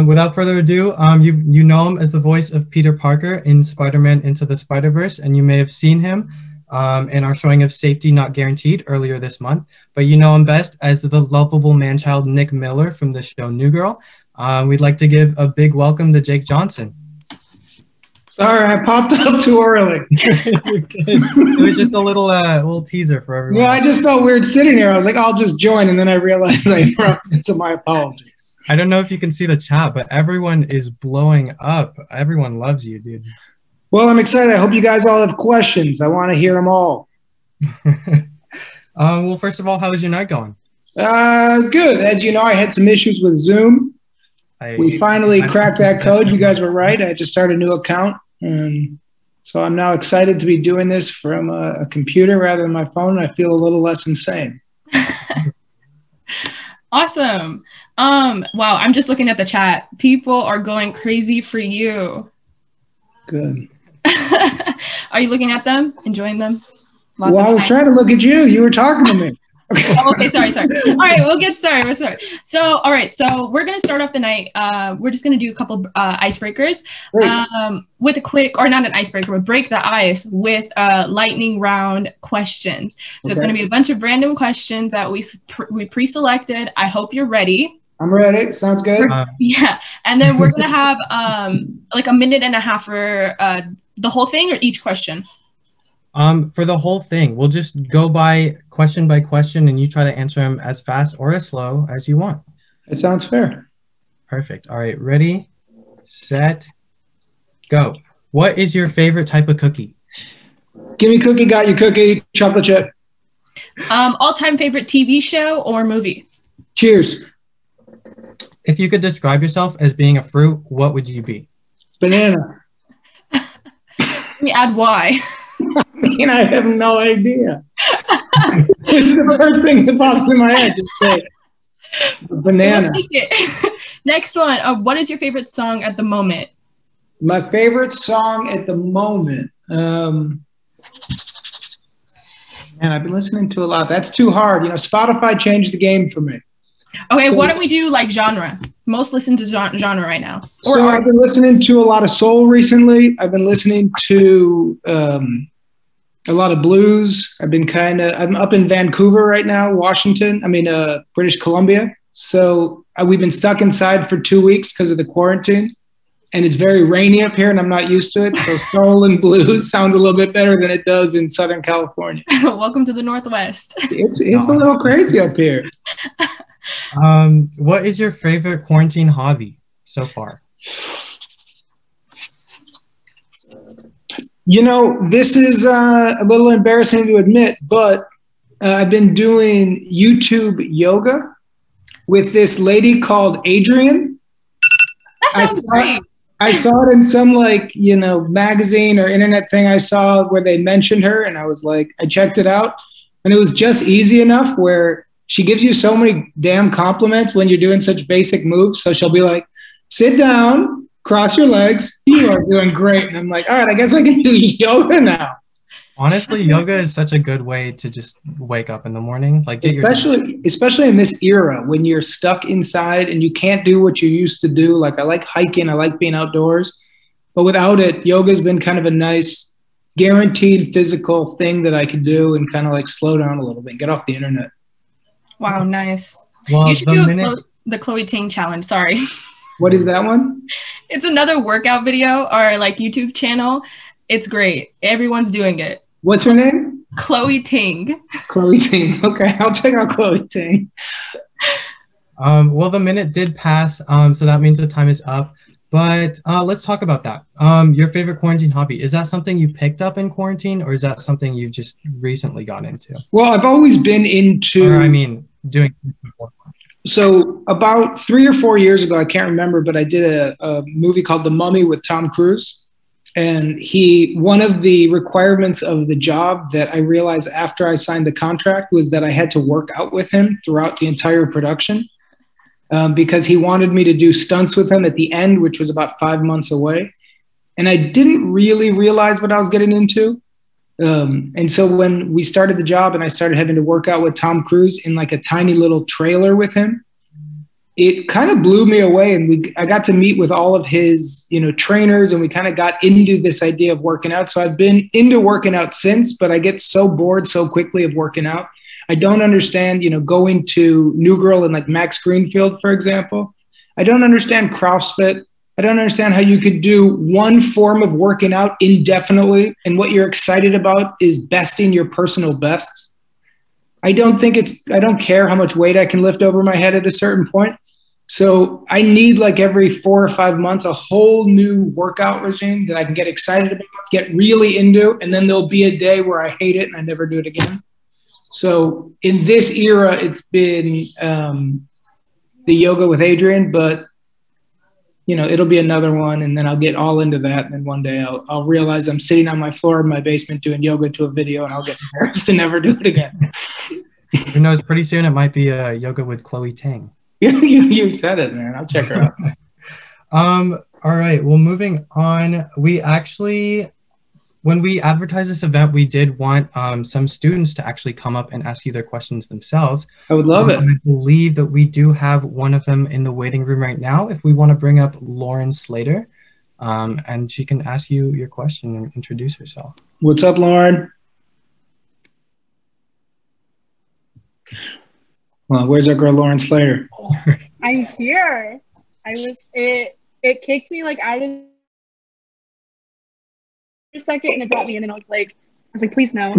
Without further ado, you know him as the voice of Peter Parker in Spider-Man Into the Spider-Verse, and you may have seen him in our showing of Safety Not Guaranteed earlier this month. But you know him best as the lovable man-child Nick Miller from the show New Girl. We'd like to give a big welcome to Jake Johnson. Sorry, I popped up too early. It was just a little teaser for everyone. Yeah, I just felt weird sitting here. I was like, I'll just join, and then I realized I interrupted, so my apologies. I don't know if you can see the chat, but everyone is blowing up. Everyone loves you, dude. Well, I'm excited. I hope you guys all have questions. I want to hear them all. Well, first of all, how is your night going? Good. As you know, I had some issues with Zoom. We finally cracked that code. You guys were right. I just started a new account. And so I'm now excited to be doing this from a computer rather than my phone. I feel a little less insane. Awesome. Wow, I'm just looking at the chat. People are going crazy for you. Good. Are you looking at them? Enjoying them? Well, I was trying to look at you. You were talking to me. Oh, okay, sorry. All right, we'll get started. So, all right, so we're going to start off the night. We're just going to do a couple icebreakers with a quick, or not an icebreaker, but break the ice with lightning round questions. So It's going to be a bunch of random questions that we pre-selected. I hope you're ready. I'm ready. Sounds good. Yeah, and then we're going to have like a minute and a half for the whole thing or each question? For the whole thing, we'll just go by question, and you try to answer them as fast or as slow as you want. It sounds fair. Perfect. All right, ready, set, go. What is your favorite type of cookie? Give me cookie, got you cookie, chocolate chip. All-time favorite TV show or movie? Cheers. If you could describe yourself as being a fruit, what would you be? Banana. Let me add why. I have no idea. This is the first thing that pops in my head. Just say banana. Next one. What is your favorite song at the moment? My favorite song at the moment. Man, I've been listening to a lot. That's too hard. Spotify changed the game for me. Okay, why don't we do like genre? Most listened to genre right now. I've been listening to a lot of soul recently. I've been listening to a lot of blues. I'm up in Vancouver right now, British Columbia. So we've been stuck inside for 2 weeks because of the quarantine. And it's very rainy up here and I'm not used to it. So soul and blues sounds a little bit better than it does in Southern California. Welcome to the Northwest. It's a little crazy up here. What is your favorite quarantine hobby so far? This is a little embarrassing to admit, but I've been doing YouTube yoga with this lady called Adrienne. That sounds great. I saw it in some magazine or internet thing I saw where they mentioned her, and I checked it out, and it was just easy enough where she gives you so many damn compliments when you're doing such basic moves. So she'll be like, sit down, cross your legs. You are doing great. And I'm like, all right, I guess I can do yoga now. Honestly, yoga is such a good way to just wake up in the morning. Especially in this era when you're stuck inside and you can't do what you used to do. Like I like hiking. I like being outdoors. But without it, yoga's been kind of a nice guaranteed physical thing that I could do and kind of slow down a little bit and get off the internet. Wow, nice. Well, you should do the Chloe Ting challenge. Sorry. What is that one? It's another workout video or YouTube channel. It's great. Everyone's doing it. What's her name? Chloe Ting. Chloe Ting. Okay, I'll check out Chloe Ting. Well, the minute did pass, so that means the time is up. But let's talk about that. Your favorite quarantine hobby, is that something you picked up in quarantine or is that something you've just recently got into? Well, I've always been into... doing before. So about 3 or 4 years ago, I can't remember, but I did a movie called The Mummy with Tom Cruise. And one of the requirements of the job that I realized after I signed the contract was that I had to work out with him throughout the entire production. Because he wanted me to do stunts with him at the end, which was about 5 months away. And I didn't really realize what I was getting into. And so when we started the job and I started having to work out with Tom Cruise in a tiny little trailer with him, it kind of blew me away. And I got to meet with all of his, trainers, and we kind of got into this idea of working out. So I've been into working out since, but I get so bored so quickly of working out. I don't understand, going to New Girl and like Max Greenfield, for example. I don't understand CrossFit. I don't understand how you could do one form of working out indefinitely, and what you're excited about is besting your personal bests. I don't care how much weight I can lift over my head at a certain point. So I need, like, every 4 or 5 months, a whole new workout regime that I can get excited about, get really into, and then there'll be a day where I hate it and I never do it again. So in this era, it's been the yoga with Adrian, but it'll be another one, and then I'll get all into that. And then one day I'll realize I'm sitting on my floor in my basement doing yoga to a video, and I'll get embarrassed to never do it again. Who knows? Pretty soon it might be yoga with Chloe Tang. You said it, man. I'll check her out. All right. Well, moving on. We actually, when we advertised this event, we did want some students to actually come up and ask you their questions themselves. I would love it. I believe that we do have one of them in the waiting room right now. If we want to bring up Lauren Slater, and she can ask you your question and introduce herself. What's up, Lauren? Well, where's our girl Lauren Slater? I'm here. It kicked me like out of a second, and it brought me in, and I was like, please no.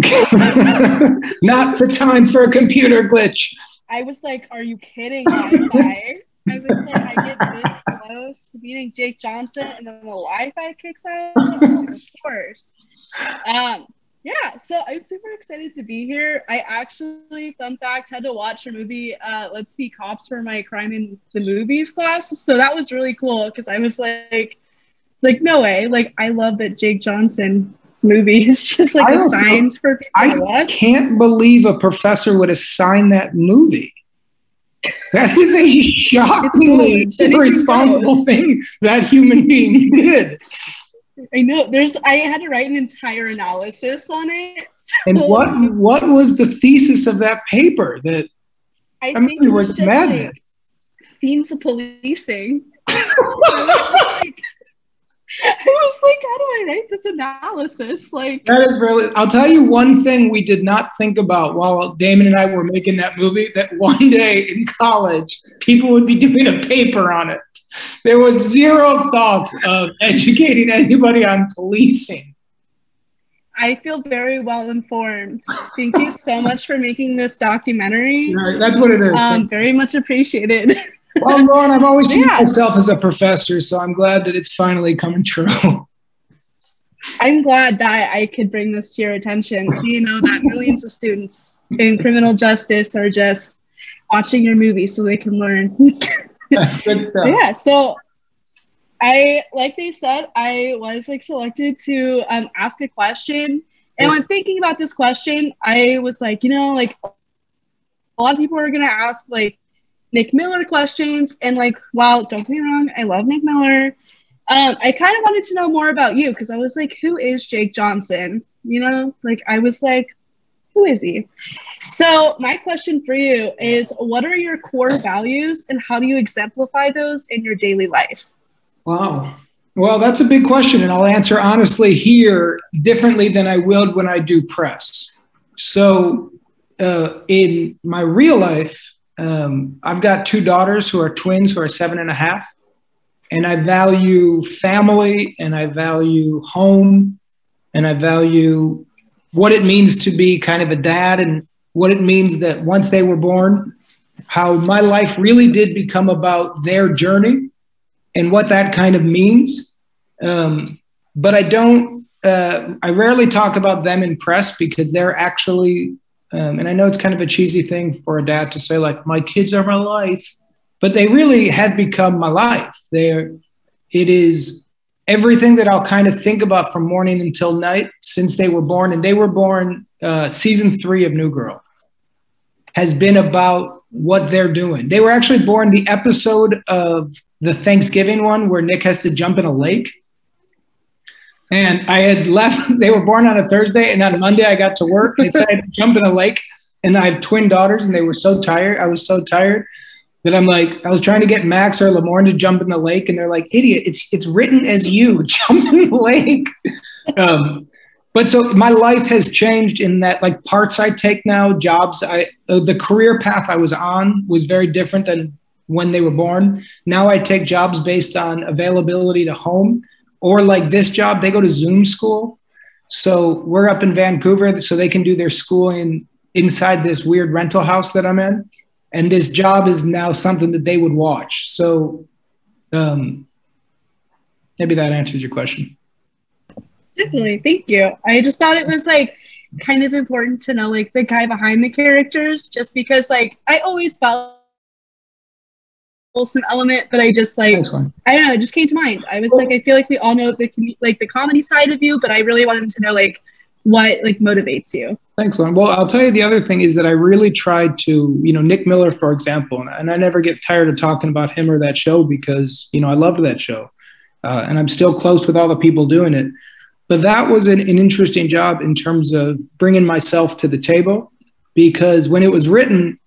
Not the time for a computer glitch. I was like, are you kidding, Wi-Fi? I was like, I get this close to beating Jake Johnson, and then the Wi-Fi kicks out. I was like, of course. Yeah, so I'm super excited to be here. I actually, fun fact, had to watch a movie, Let's Be Cops, for my crime in the movies class. So that was really cool, because I was like, no way. Like, I love that Jake Johnson's movie is just like assigned for people to watch. I can't believe a professor would assign that movie. That is a shockingly irresponsible thing that human being did. I know. I had to write an entire analysis on it. So. And what was the thesis of that paper? That I think it was just madness. Like themes of policing. I was like, how do I write this analysis? Like, that is brilliant. I'll tell you one thing we did not think about while Damon and I were making that movie, that one day in college, people would be doing a paper on it. There was zero thought of educating anybody on policing. I feel very well informed. Thank you so much for making this documentary. Right, that's what it is. Very much appreciated. Well, Lauren, I've always seen myself as a professor, so I'm glad that it's finally coming true. I'm glad that I could bring this to your attention, so you know that millions of students in criminal justice are just watching your movie so they can learn. That's good stuff. Yeah, so like they said, I was like selected to ask a question. And when thinking about this question, I was like, like a lot of people are going to ask like Nick Miller questions. And like, wow, don't get me wrong, I love Nick Miller. I kind of wanted to know more about you, because I was like, who is Jake Johnson? Like I was like, who is he? So my question for you is, what are your core values and how do you exemplify those in your daily life? Wow. Well, that's a big question, and I'll answer honestly here differently than I will when I do press. So in my real life, I've got 2 daughters who are twins, who are 7.5. And I value family, and I value home, and I value what it means to be kind of a dad, and what it means that once they were born, how my life really did become about their journey and what that kind of means. But I rarely talk about them in press, because they're actually, and I know it's kind of a cheesy thing for a dad to say, like, my kids are my life, but they really have become my life. It is everything that I'll kind of think about from morning until night since they were born. And they were born season 3 of New Girl has been about what they're doing. They were actually born the episode of the Thanksgiving one where Nick has to jump in a lake. And I had left, they were born on a Thursday, and on Monday I got to work. They said I had to jump in a lake, and I have twin daughters, and they were so tired. I was so tired. that I'm like, I was trying to get Max or Lamorne to jump in the lake, and they're like, idiot, it's written as you, jump in the lake. But so my life has changed in that, like, parts I take now, jobs, the career path I was on was very different than when they were born. Now I take jobs based on availability to home, or like this job, they go to Zoom school. So we're up in Vancouver, so they can do their schooling inside this weird rental house that I'm in. And this job is now something that they would watch. So maybe that answers your question. Definitely. Thank you. I just thought it was like kind of important to know like the guy behind the characters, just because like I always felt some element, but I just like, I don't know, it just came to mind. I was like, I feel like we all know the comedy side of you, but I really wanted to know like what like motivates you. Thanks, Lauren. Well, I'll tell you the other thing is that I really tried to, Nick Miller, for example, and I never get tired of talking about him or that show because, I loved that show. And I'm still close with all the people doing it. But that was an interesting job in terms of bringing myself to the table, because when it was written,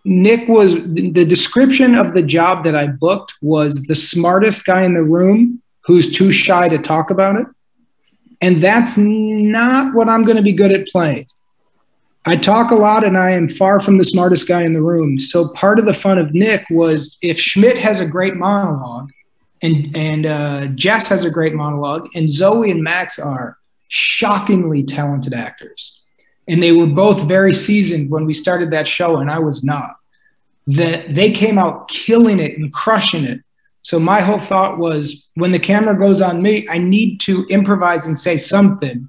Nick was, the description of the job that I booked was the smartest guy in the room who's too shy to talk about it. And that's not what I'm going to be good at playing. I talk a lot and I am far from the smartest guy in the room. So part of the fun of Nick was if Schmidt has a great monologue and Jess has a great monologue and Zoe and Max are shockingly talented actors. And they were both very seasoned when we started that show, and I was not. That they came out killing it and crushing it. So my whole thought was, when the camera goes on me, I need to improvise and say something.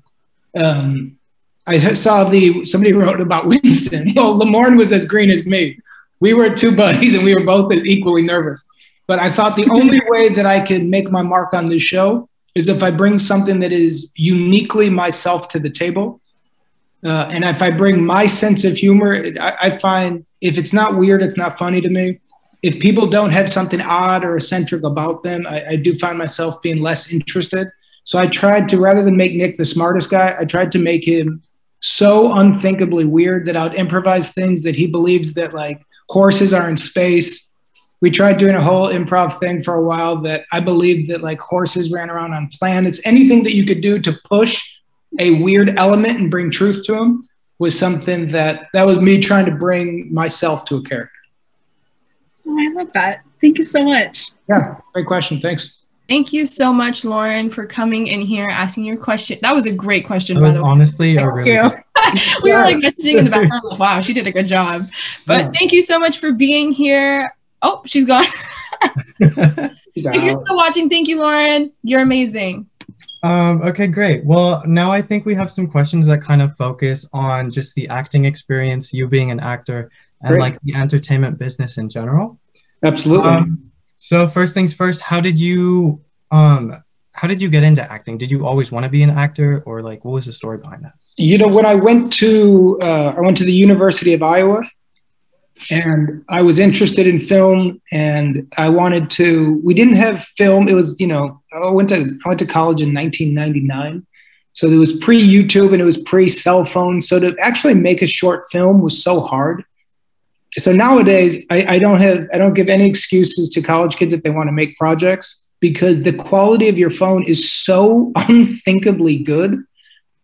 I saw somebody wrote about Winston. Well, Lamorne was as green as me. We were two buddies, and we were both as equally nervous. But I thought the only way that I could make my mark on this show is if I bring something that is uniquely myself to the table. And if I bring my sense of humor, I find if it's not weird, it's not funny to me. If people don't have something odd or eccentric about them, I do find myself being less interested. So I tried to, rather than make Nick the smartest guy, I tried to make him so unthinkably weird that I'd improvise things that he believes that like horses are in space. We tried doing a whole improv thing for a while that I believed that like horses ran around on planets. Anything that you could do to push a weird element and bring truth to him was something that was me trying to bring myself to a character. Oh, I love that. Thank you so much. Yeah, great question. Thanks. Thank you so much, Lauren, for coming in here, asking your question. That was a great question, that by was the way. honestly a really good. We were like messaging in the background, like, wow, she did a good job. But thank you so much for being here. Oh, she's gone. If you're still watching, thank you, Lauren. You're amazing. Okay, great. Well, now I think we have some questions that kind of focus on just the acting experience, you being an actor, and like the entertainment business in general. Absolutely. So first things first, how did you get into acting? Did you always want to be an actor, or like what was the story behind that? When I went to the University of Iowa, and I was interested in film, and I wanted to. We didn't have film. It was I went to college in 1999, so it was pre-YouTube and it was pre-cell phone. So to actually make a short film was so hard. So nowadays, I don't give any excuses to college kids if they want to make projects, because the quality of your phone is so unthinkably good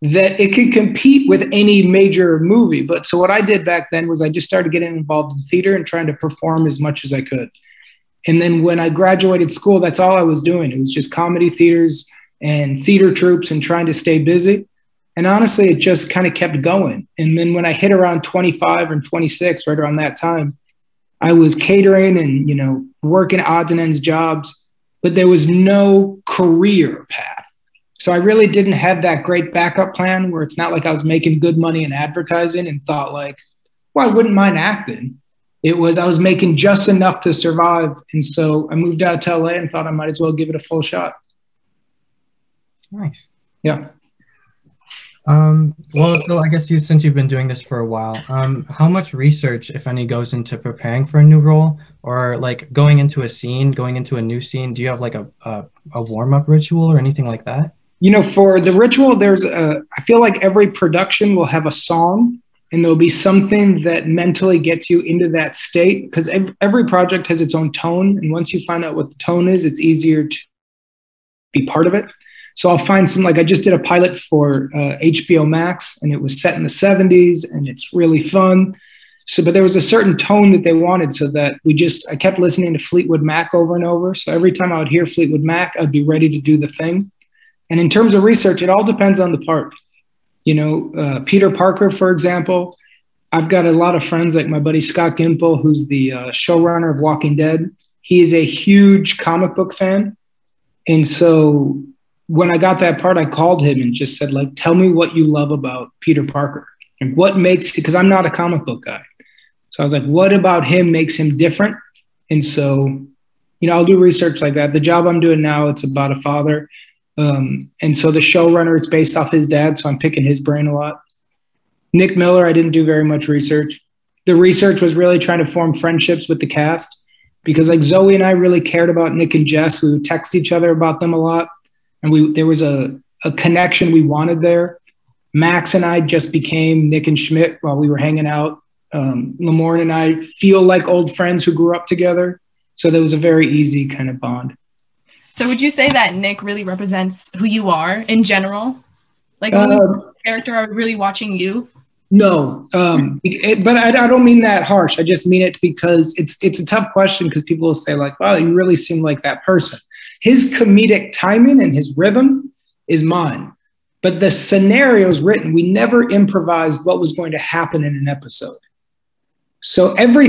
that it could compete with any major movie. But so what I did back then was I just started getting involved in theater and trying to perform as much as I could. And then when I graduated school, that's all I was doing. It was just comedy theaters and theater troupes and trying to stay busy. And honestly, it just kind of kept going. And then when I hit around 25 and 26, right around that time, I was catering and, working odds and ends jobs, but there was no career path. So I really didn't have that great backup plan where it's not like I was making good money in advertising and thought like, well, I wouldn't mind acting. It was, I was making just enough to survive. And so I moved out to LA and thought I might as well give it a full shot. Nice. Yeah. Well, so I guess since you've been doing this for a while, how much research, if any, goes into preparing for a new role, or like going into a new scene? Do you have like a warm-up ritual or anything like that? For the ritual, I feel like every production will have a song and there'll be something that mentally gets you into that state, because every project has its own tone. And once you find out what the tone is, it's easier to be part of it. So I'll find some, like I just did a pilot for HBO Max, and it was set in the 70s, and it's really fun. So, but there was a certain tone that they wanted, so that I kept listening to Fleetwood Mac over and over. So every time I would hear Fleetwood Mac, I'd be ready to do the thing. And in terms of research, it all depends on the part. You know, Peter Parker, for example, I've got a lot of friends like my buddy Scott Gimple, who's the showrunner of Walking Dead. He is a huge comic book fan. And so when I got that part, I called him and just said, like, tell me what you love about Peter Parker and what makes, because I'm not a comic book guy. So I was like, what about him makes him different? And so, you know, I'll do research like that. The job I'm doing now, it's about a father. And so the showrunner, it's based off his dad. So I'm picking his brain a lot. Nick Miller, I didn't do very much research. The research was really trying to form friendships with the cast, because like Zoe and I really cared about Nick and Jess. We would text each other about them a lot. And there was a connection we wanted there. Max and I just became Nick and Schmidt while we were hanging out. Lamorne and I feel like old friends who grew up together. So there was a very easy kind of bond. So would you say that Nick really represents who you are in general? Like who character are really watching you? No, but I don't mean that harsh. I just mean it because it's a tough question, because people will say like, wow, you really seem like that person. His comedic timing and his rhythm is mine. But the scenarios written, we never improvised what was going to happen in an episode. So every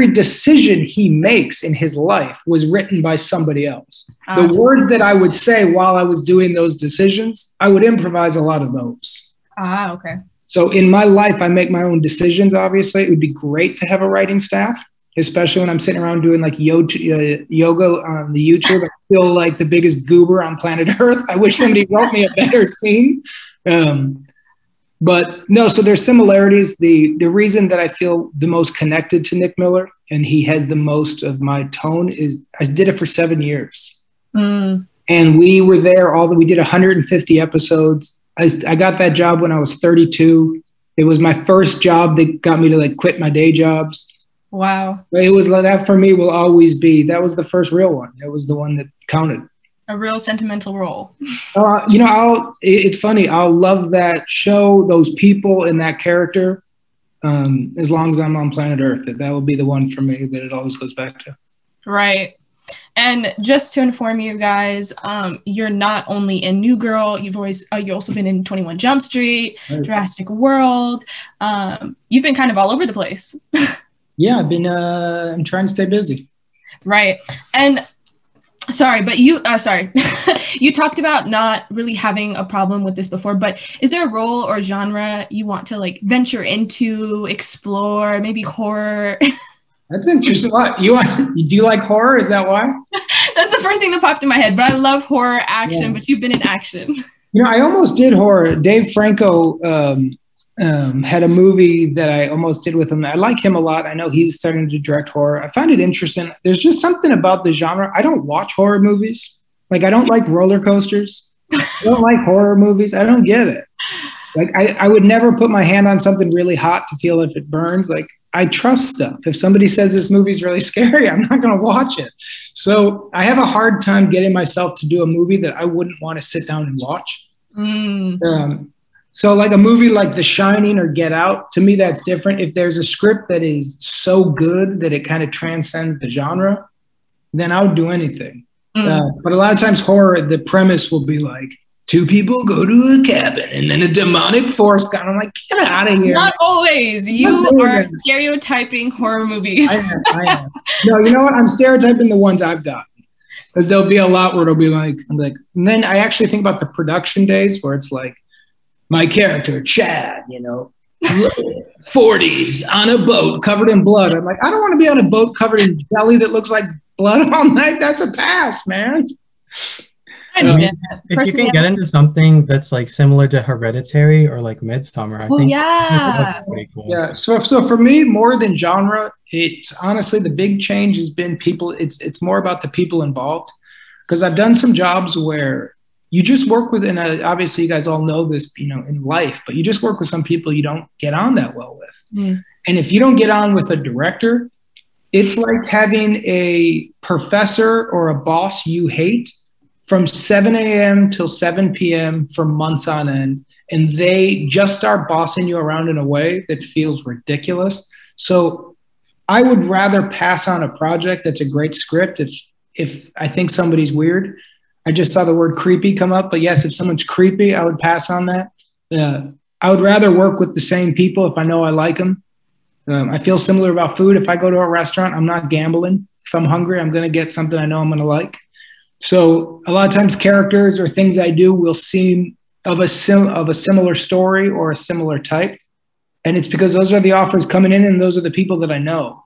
decision he makes in his life was written by somebody else. The word that I would say while I was doing those decisions, I would improvise a lot of those. Okay. So in my life, I make my own decisions, obviously. It would be great to have a writing staff, especially when I'm sitting around doing like yoga on the YouTube. I feel like the biggest goober on planet Earth. I wish somebody wrote me a better scene. But no, so there's similarities. The reason that I feel the most connected to Nick Miller and he has the most of my tone is I did it for 7 years. And we were there we did 150 episodes. I got that job when I was 32. It was my first job that got me to like quit my day jobs. Wow. It was like that for me will always be. That was the first real one. It was the one that counted. A real sentimental role. You know, it's funny. I'll love that show, those people, and that character as long as I'm on planet Earth. That will be the one for me that it always goes back to. Right. And just to inform you guys, you're not in New Girl. You've also been in 21 Jump Street, right. Jurassic World. You've been kind of all over the place. Yeah, I'm trying to stay busy. Right. And sorry, but you talked about not really having a problem with this before, but is there a role or genre you want to like venture into, explore, maybe horror? That's interesting. Do you like horror? Is that why? That's the first thing that popped in my head, but I love horror action, but you've been in action. You know, I almost did horror. Dave Franco had a movie that I almost did with him. I like him a lot. I know he's starting to direct horror. I find it interesting. There's just something about the genre. I don't watch horror movies. Like, I don't like roller coasters. I don't like horror movies. I don't get it. Like, I would never put my hand on something really hot to feel if it burns. Like, I trust stuff. If somebody says this movie's really scary, I'm not going to watch it. So I have a hard time getting myself to do a movie that I wouldn't want to sit down and watch. So like a movie like The Shining or Get Out, to me, that's different. If there's a script that is so good that it kind of transcends the genre, then I would do anything. But a lot of times horror, the premise will be like, two people go to a cabin and then a demonic force comes. I'm like, get out of here. Not always. You are stereotyping horror movies. I am. No, you know what? I'm stereotyping the ones I've done. Because there'll be a lot where it'll be like, and then I actually think about the production days where it's like, my character, Chad, 40s on a boat covered in blood. I'm like, I don't want to be on a boat covered in jelly that looks like blood all night. That's a pass, man. I understand that. If you can get into something that's like similar to Hereditary or like Midsummer, I think that's pretty cool. Yeah. So for me, more than genre, it's honestly the big change has been people. It's more about the people involved, because I've done some jobs where you just work with, and obviously you guys all know this, you know, in life, but you just work with some people you don't get on that well with. Mm. And if you don't get on with a director, it's like having a professor or a boss you hate from 7 a.m. till 7 p.m. for months on end. And they just start bossing you around in a way that feels ridiculous. So I would rather pass on a project that's a great script if I think somebody's weird. I just saw the word creepy come up, but yes, if someone's creepy, I would pass on that. I would rather work with the same people if I know I like them. I feel similar about food. If I go to a restaurant, I'm not gambling. If I'm hungry, I'm going to get something I know I'm going to like. So a lot of times characters or things I do will seem of a similar story or a similar type. And it's because those are the offers coming in and those are the people that I know.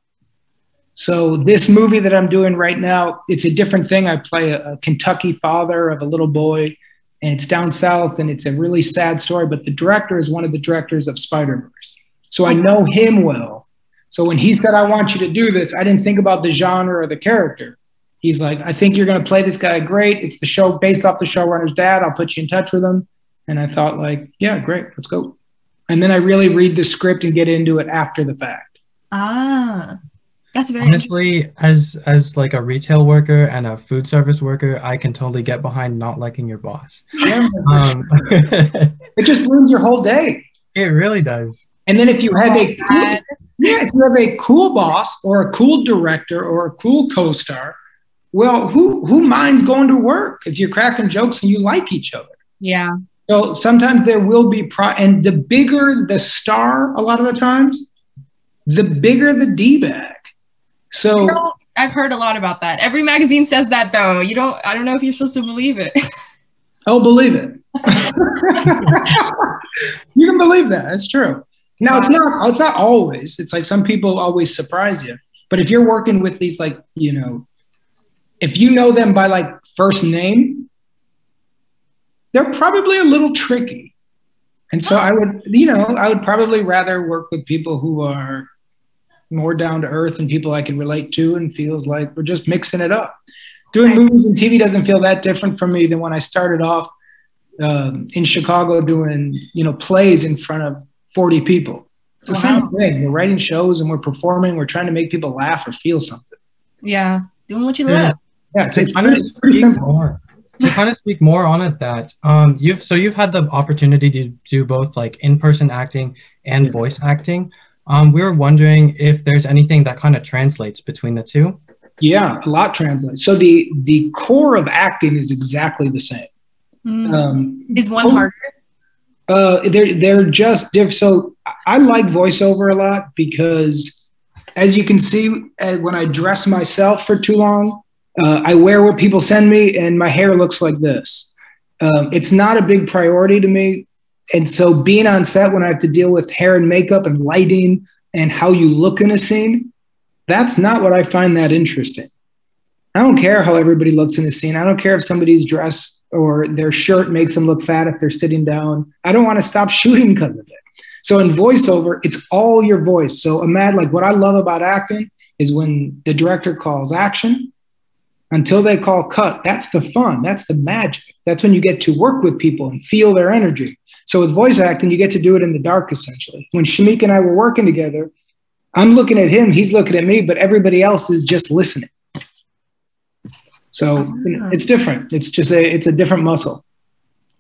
So this movie that I'm doing right now, it's a different thing. I play a Kentucky father of a little boy, and it's down south, and it's a really sad story, but the director is one of the directors of Spider-Verse. So I know him well. So when he said, I want you to do this, I didn't think about the genre or the character. He's like, I think you're going to play this guy great. It's the show based off the showrunner's dad. I'll put you in touch with him. And I thought like, yeah, great, let's go. And then I really read the script and get into it after the fact. Ah, that's very honestly, as like a retail worker and a food service worker, I can totally get behind not liking your boss. Yeah, it just ruins your whole day. It really does. And then if you have a cool boss or a cool director or a cool co-star, well, who minds going to work if you're cracking jokes and you like each other? Yeah. So sometimes there will be and the bigger the star, a lot of the times, the bigger the D-bag. So I've heard a lot about that. Every magazine says that though. I don't know if you're supposed to believe it. Oh, believe it. You can believe that. It's true. Now it's not always. It's like some people always surprise you. But if you're working with these, like, you know, if you know them by like first name, they're probably a little tricky. And so I would probably rather work with people who are more down to earth and people I can relate to and feels like we're just mixing it up. Doing movies and TV doesn't feel that different for me than when I started off in Chicago doing, you know, plays in front of 40 people. It's the same thing. We're writing shows and we're performing. We're trying to make people laugh or feel something. Yeah, doing what you love. Yeah, it's pretty simple. To kind of speak more on it, that you've had the opportunity to do both like in-person acting and voice acting. We were wondering if there's anything that kind of translates between the two. Yeah, a lot translates. So the core of acting is exactly the same. Is one harder? They're just different. So I like voiceover a lot because, as you can see, when I dress myself for too long, I wear what people send me, and my hair looks like this. It's not a big priority to me. And so being on set when I have to deal with hair and makeup and lighting and how you look in a scene, that's not what I find that interesting. I don't care how everybody looks in a scene. I don't care if somebody's dress or their shirt makes them look fat if they're sitting down. I don't want to stop shooting because of it. So in voiceover, it's all your voice. So like what I love about acting is when the director calls action until they call cut. That's the fun. That's the magic. That's when you get to work with people and feel their energy. So with voice acting, you get to do it in the dark, essentially. When Shamik and I were working together, I'm looking at him, he's looking at me, but everybody else is just listening. So it's different. It's just it's a different muscle.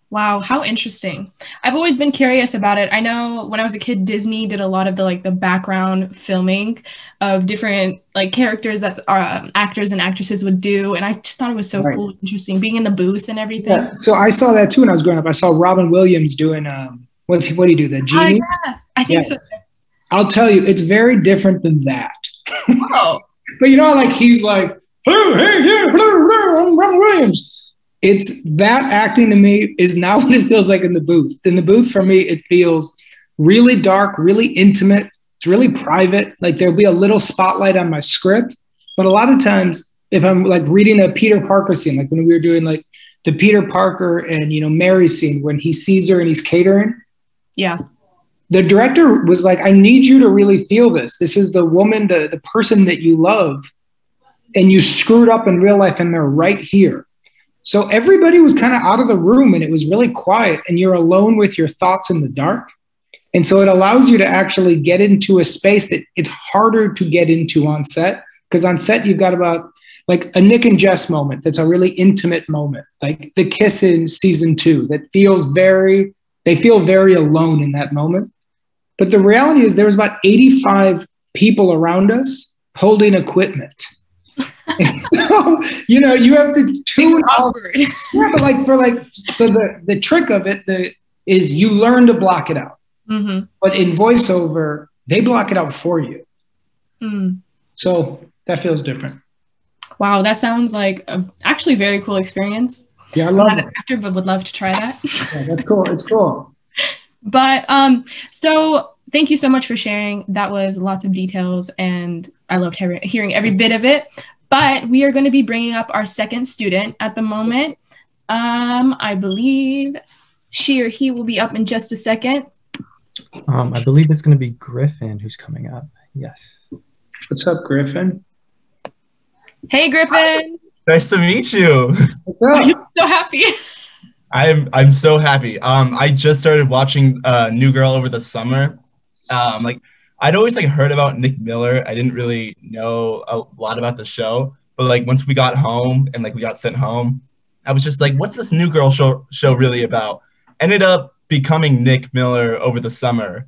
Wow, how interesting. I've always been curious about it. I know when I was a kid, Disney did a lot of the background filming of different like characters that actors and actresses would do. And I just thought it was so cool and interesting, being in the booth and everything. Yeah, so I saw that too when I was growing up. I saw Robin Williams doing, what do you do, the genie? Yeah, I think so. I'll tell you, it's very different than that. Oh. But you know, like he's like, oh, hey, yeah, I'm Robin Williams. It's that acting to me is not what it feels like in the booth. In the booth, for me, it feels really dark, really intimate. It's really private. Like there'll be a little spotlight on my script. But a lot of times, if I'm like reading a Peter Parker scene, like when we were doing like the Peter Parker and, you know, Mary scene when he sees her and he's catering. Yeah. The director was like, I need you to really feel this. This is the woman, the person that you love, and you screwed up in real life and they're right here. So everybody was kind of out of the room and it was really quiet and you're alone with your thoughts in the dark. And so it allows you to actually get into a space that it's harder to get into on set, because on set you've got about like a Nick and Jess moment. That's a really intimate moment, like the kiss in season 2 that they feel very alone in that moment. But the reality is there was about 85 people around us holding equipment. And so, you know, you have to tune out. Yeah, but so the trick of it is you learn to block it out. Mm-hmm. But in voiceover, they block it out for you. Mm. So that feels different. Wow, that sounds like actually very cool experience. Yeah, I love it. I'm not an actor, but would love to try that. Yeah, that's cool. It's cool. But so thank you so much for sharing. That was lots of details, and I loved hearing every bit of it. But we are going to be bringing up our second student at the moment. I believe she or he will be up in just a second. I believe it's going to be Griffin who's coming up. Yes. What's up, Griffin? Hey, Griffin. Nice to meet you. I'm so happy. I'm so happy. I just started watching New Girl over the summer. I'd always heard about Nick Miller. I didn't really know a lot about the show, but once we got home and we got sent home, I was just like, what's this New Girl show really about? Ended up becoming Nick Miller over the summer.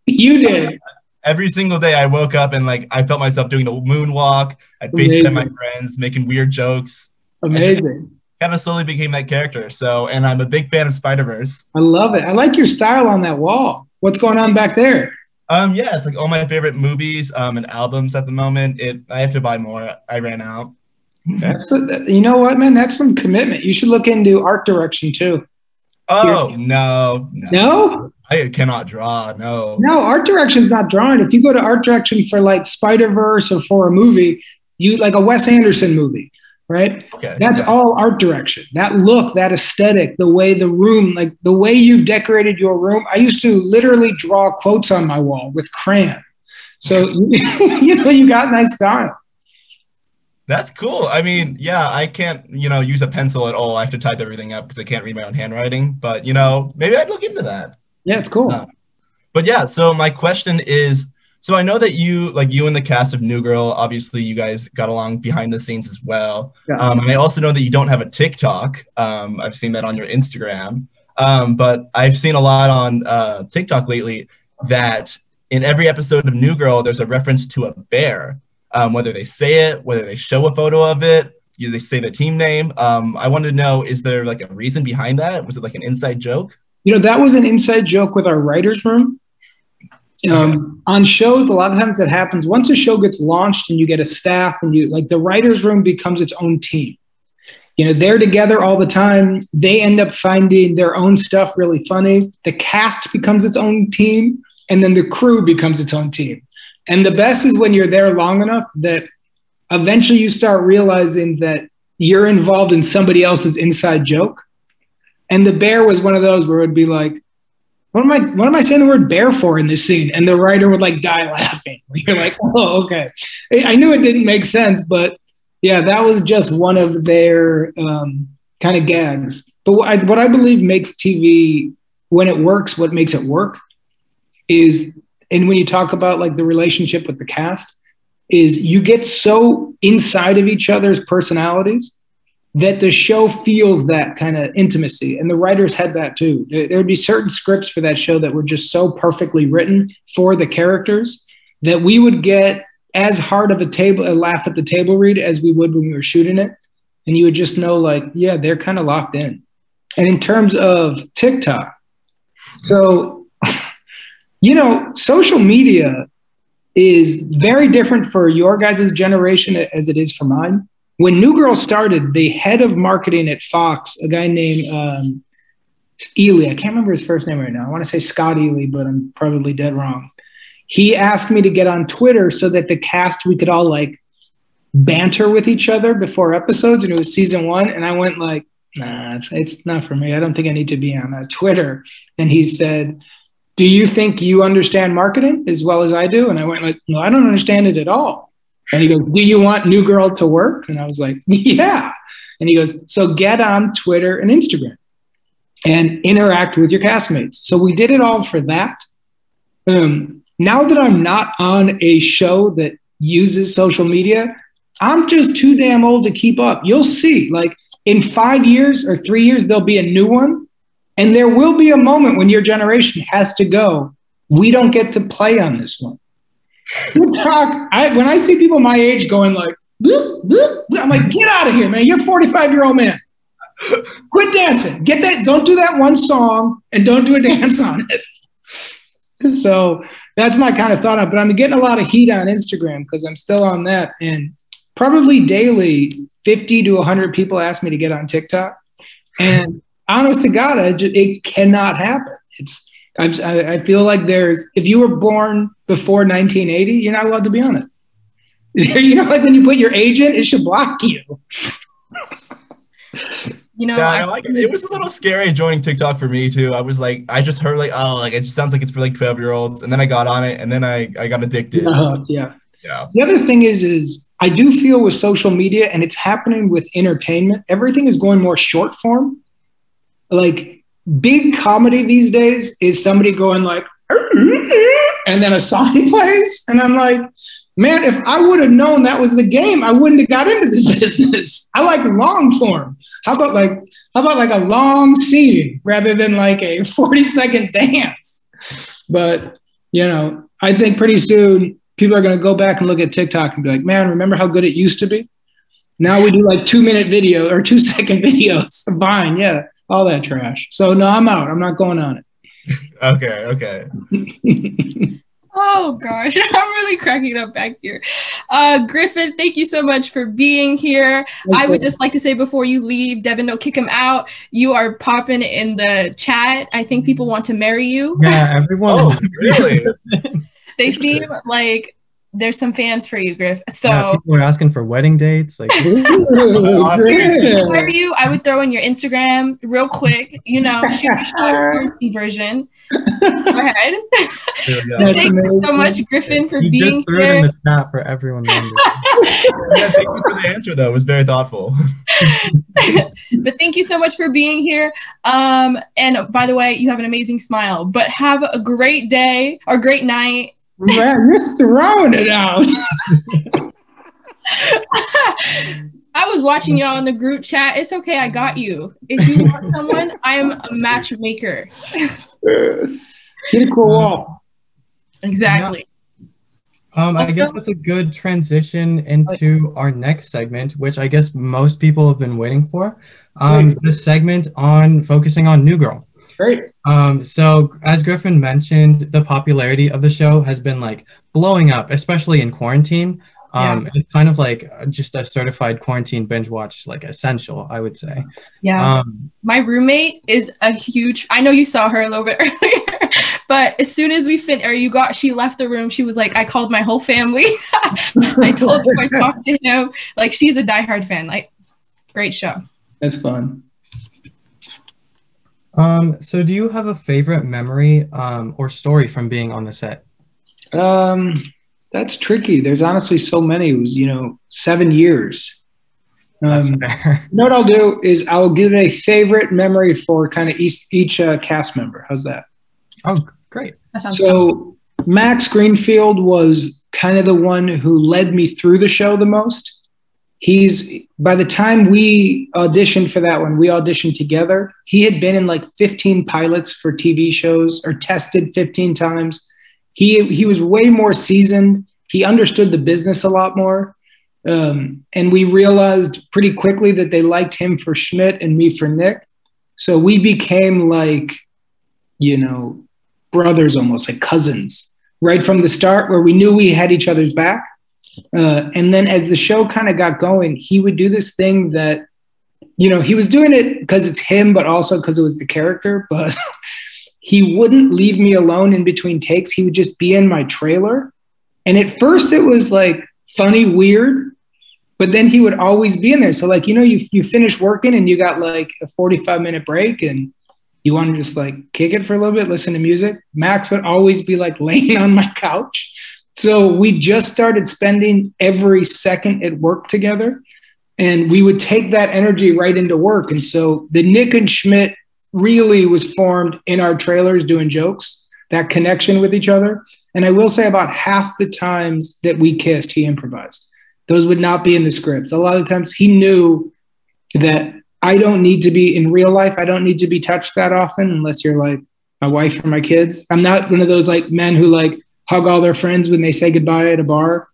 You did. Every single day I woke up and I felt myself doing the moonwalk. I'd FaceTime my friends, making weird jokes. Amazing. Kind of slowly became that character. And I'm a big fan of Spider-Verse. I love it. I like your style on that wall. What's going on back there? Yeah, it's all my favorite movies and albums at the moment. I have to buy more. I ran out. You know what, man? That's some commitment. You should look into art direction too. Oh, no. No? I cannot draw, no. No, art direction's not drawing. If you go to art direction for Spider-Verse or for a movie, like a Wes Anderson movie, right? Okay. That's all art direction. That look, that aesthetic, the way the room, the way you've decorated your room. I used to literally draw quotes on my wall with crayon. So, you got nice style. That's cool. I mean, yeah, I can't, use a pencil at all. I have to type everything up because I can't read my own handwriting. But, maybe I'd look into that. Yeah, it's cool. But yeah, so my question is, so I know that you and the cast of New Girl, obviously you guys got along behind the scenes as well. Yeah. And I also know that you don't have a TikTok. I've seen that on your Instagram. But I've seen a lot on TikTok lately that in every episode of New Girl, there's a reference to a bear. Whether they say it, whether they show a photo of it, they say the team name. I wanted to know, is there a reason behind that? Was it an inside joke? That was an inside joke with our writer's room. On shows, a lot of times that happens once a show gets launched and you get a staff and the writer's room becomes its own team. They're together all the time. They end up finding their own stuff really funny. The cast becomes its own team, and then the crew becomes its own team. And the best is when you're there long enough that eventually you start realizing that you're involved in somebody else's inside joke. And the bear was one of those where it would be like, what am I saying the word bear for in this scene? And the writer would die laughing. You're like, oh, okay. I knew it didn't make sense, but yeah, that was just one of their kind of gags. But what I believe makes TV, when it works, what makes it work is, and when you talk about the relationship with the cast, is you get so inside of each other's personalities that the show feels that kind of intimacy. And the writers had that too. There would be certain scripts for that show that were just so perfectly written for the characters that we would get as hard of a laugh at the table read as we would when we were shooting it. And you would just know yeah, they're kind of locked in. And in terms of TikTok, so, social media is very different for your guys' generation as it is for mine. When New Girl started, the head of marketing at Fox, a guy named Ely, I can't remember his first name right now. I want to say Scott Ely, but I'm probably dead wrong. He asked me to get on Twitter so that the cast, we could all banter with each other before episodes. And it was season 1. And I went nah, it's not for me. I don't think I need to be on Twitter. And he said, do you think you understand marketing as well as I do? And I went no, I don't understand it at all. And he goes, do you want New Girl to work? And I was like, yeah. And he goes, so get on Twitter and Instagram and interact with your castmates. So we did it all for that. Now that I'm not on a show that uses social media, I'm just too damn old to keep up. You'll see, like in 5 years or 3 years, there'll be a new one. And there will be a moment when your generation has to go, we don't get to play on this one. TikTok, when I see people my age going like, bloop, bloop, bloop, I'm like, get out of here, man. You're a 45-year-old man. Quit dancing. Get that. Don't do that one song and don't do a dance on it. So that's my kind of thought on it. But I'm getting a lot of heat on Instagram because I'm still on that. And probably daily, 50 to 100 people ask me to get on TikTok. And honest to God, it cannot happen. I feel like if you were born before 1980, you're not allowed to be on it. You know, like when you put your age in, it should block you. You know, yeah, it was a little scary joining TikTok for me too. I was like, I just heard like, oh, like it just sounds like it's for like 12-year-olds, and then I got on it, and then I got addicted. Yeah. The other thing is I do feel with social media, and it's happening with entertainment, everything is going more short form. Like big comedy these days is somebody going like, and then a song plays, and I'm like, man, if I would have known that was the game, I wouldn't have got into this business. I like long form. How about like a long scene rather than like a 40-second dance? But, you know, I think pretty soon people are going to go back and look at TikTok and be like, man, remember how good it used to be? Now we do like 2-minute video or 2-second videos. Fine, yeah, all that trash. So no, I'm out. I'm not going on it. Okay. Oh gosh, I'm really cracking up back here. Griffin, thank you so much for being here. I would just like to say before you leave, Devin, don't kick him out. You are popping in the chat. I think people want to marry you. Yeah, everyone. Oh, really? They seem like there's some fans for you, Griff. So yeah, people are asking for wedding dates. Like, marry you, I would throw in your Instagram real quick. You know, shoot a shot version. Go ahead. Thank you so much, Griffin, for being just threw here. it in the chat for everyone. Yeah, thank you for the answer, though. It was very thoughtful. But thank you so much for being here. And by the way, you have an amazing smile. But have a great day or great night. Man, you're throwing it out. I was watching y'all in the group chat. It's okay. I got you. If you want someone, I am a matchmaker. Get a cool wall. Exactly. I guess that's a good transition into our next segment, which I guess most people have been waiting for. The segment on focusing on New Girl. Great. So as Griffin mentioned, the popularity of the show has been like blowing up, especially in quarantine. It's kind of like just a certified quarantine binge watch, like essential, I would say. Yeah. My roommate is a huge, I know you saw her a little bit earlier, but as soon as she left the room, she was like, I called my whole family. I told them, I talked to him. Like, she's a diehard fan. Like, great show. That's fun. So do you have a favorite memory or story from being on the set? That's tricky. There's honestly so many. It was, 7 years. That's fair. What I'll do is I'll give a favorite memory for kind of each cast member. How's that? Oh, great. That sounds fun. Max Greenfield was kind of the one who led me through the show the most. By the time we auditioned for that one, we auditioned together. He had been in like 15 pilots for TV shows or tested 15 times. He was way more seasoned. He understood the business a lot more. And we realized pretty quickly that they liked him for Schmidt and me for Nick. So we became like, brothers almost, like cousins, right from the start, where we knew we had each other's back. And then as the show kind of got going, he would do this thing that, he was doing it because it's him, but also because it was the character. But he wouldn't leave me alone in between takes. He would just be in my trailer. And at first it was like funny, weird, but then he would always be in there. So like, you finish working and you got like a 45-minute break and you want to just like kick it for a little bit, listen to music. Max would always be like laying on my couch. So we just started spending every second at work together, and we would take that energy right into work. And so the Nick and Schmidt really was formed in our trailers doing jokes, that connection with each other. And I will say about half the times that we kissed, he improvised. Those would not be in the scripts. A lot of times he knew that I don't need to be in real life. I don't need to be touched that often unless you're like my wife or my kids. I'm not one of those like men who like hug all their friends when they say goodbye at a bar.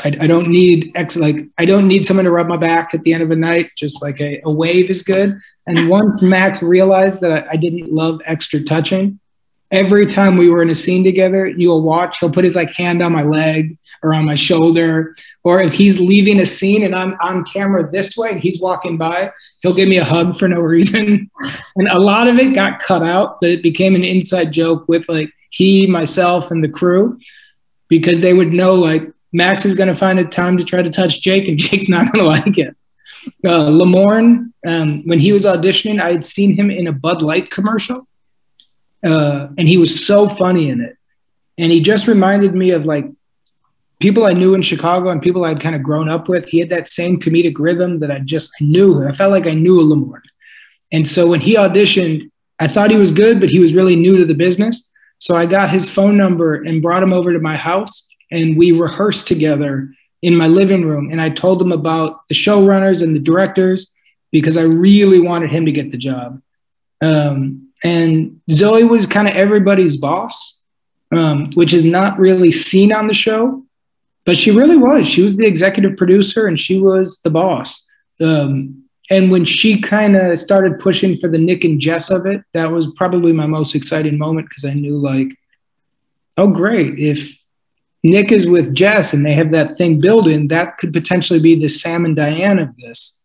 I don't need I don't need someone to rub my back at the end of a night. Just like a wave is good. And once Max realized that I didn't love extra touching, every time we were in a scene together, you'll watch, he'll put his like hand on my leg or on my shoulder. Or if he's leaving a scene and I'm on camera this way and he's walking by, he'll give me a hug for no reason. And a lot of it got cut out, but it became an inside joke with like he, myself, and the crew, because they would know like Max is going to find a time to try to touch Jake and Jake's not going to like it. Lamorne, when he was auditioning, I had seen him in a Bud Light commercial. And he was so funny in it. And he just reminded me of like people I knew in Chicago and people I'd kind of grown up with. He had that same comedic rhythm that I knew. I felt like I knew Lamorne. And so when he auditioned, I thought he was good, but he was really new to the business. So I got his phone number and brought him over to my house, and we rehearsed together in my living room. And I told him about the showrunners and the directors because I really wanted him to get the job. And Zoe was kind of everybody's boss, which is not really seen on the show, but she really was. She was the executive producer and she was the boss. And when she kind of started pushing for the Nick and Jess of it, that was probably my most exciting moment because I knew like, oh, great. If Nick is with Jess and they have that thing building, that could potentially be the Sam and Diane of this.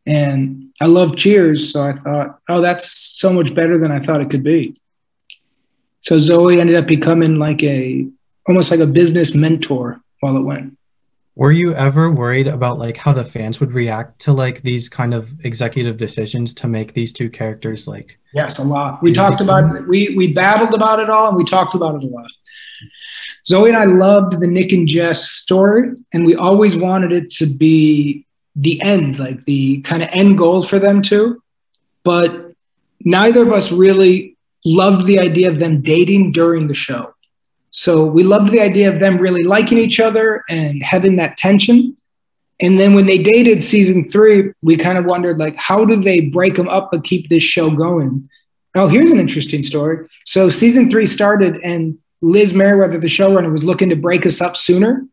And I love Cheers, so I thought, oh, that's so much better than I thought it could be. So Zoe ended up becoming like almost like a business mentor while it went. Were you ever worried about like how the fans would react to like these kind of executive decisions to make these two characters like? Yes, a lot. We talked about it. We battled about it all and we talked about it a lot. Zoe and I loved the Nick and Jess story, and we always wanted it to be the end, like the kind of end goal for them too. But neither of us really loved the idea of them dating during the show. So we loved the idea of them really liking each other and having that tension. And then when they dated season 3, we kind of wondered like, how do they break them up but keep this show going? Oh, here's an interesting story. So season 3 started and Liz Merriweather, the showrunner, was looking to break us up sooner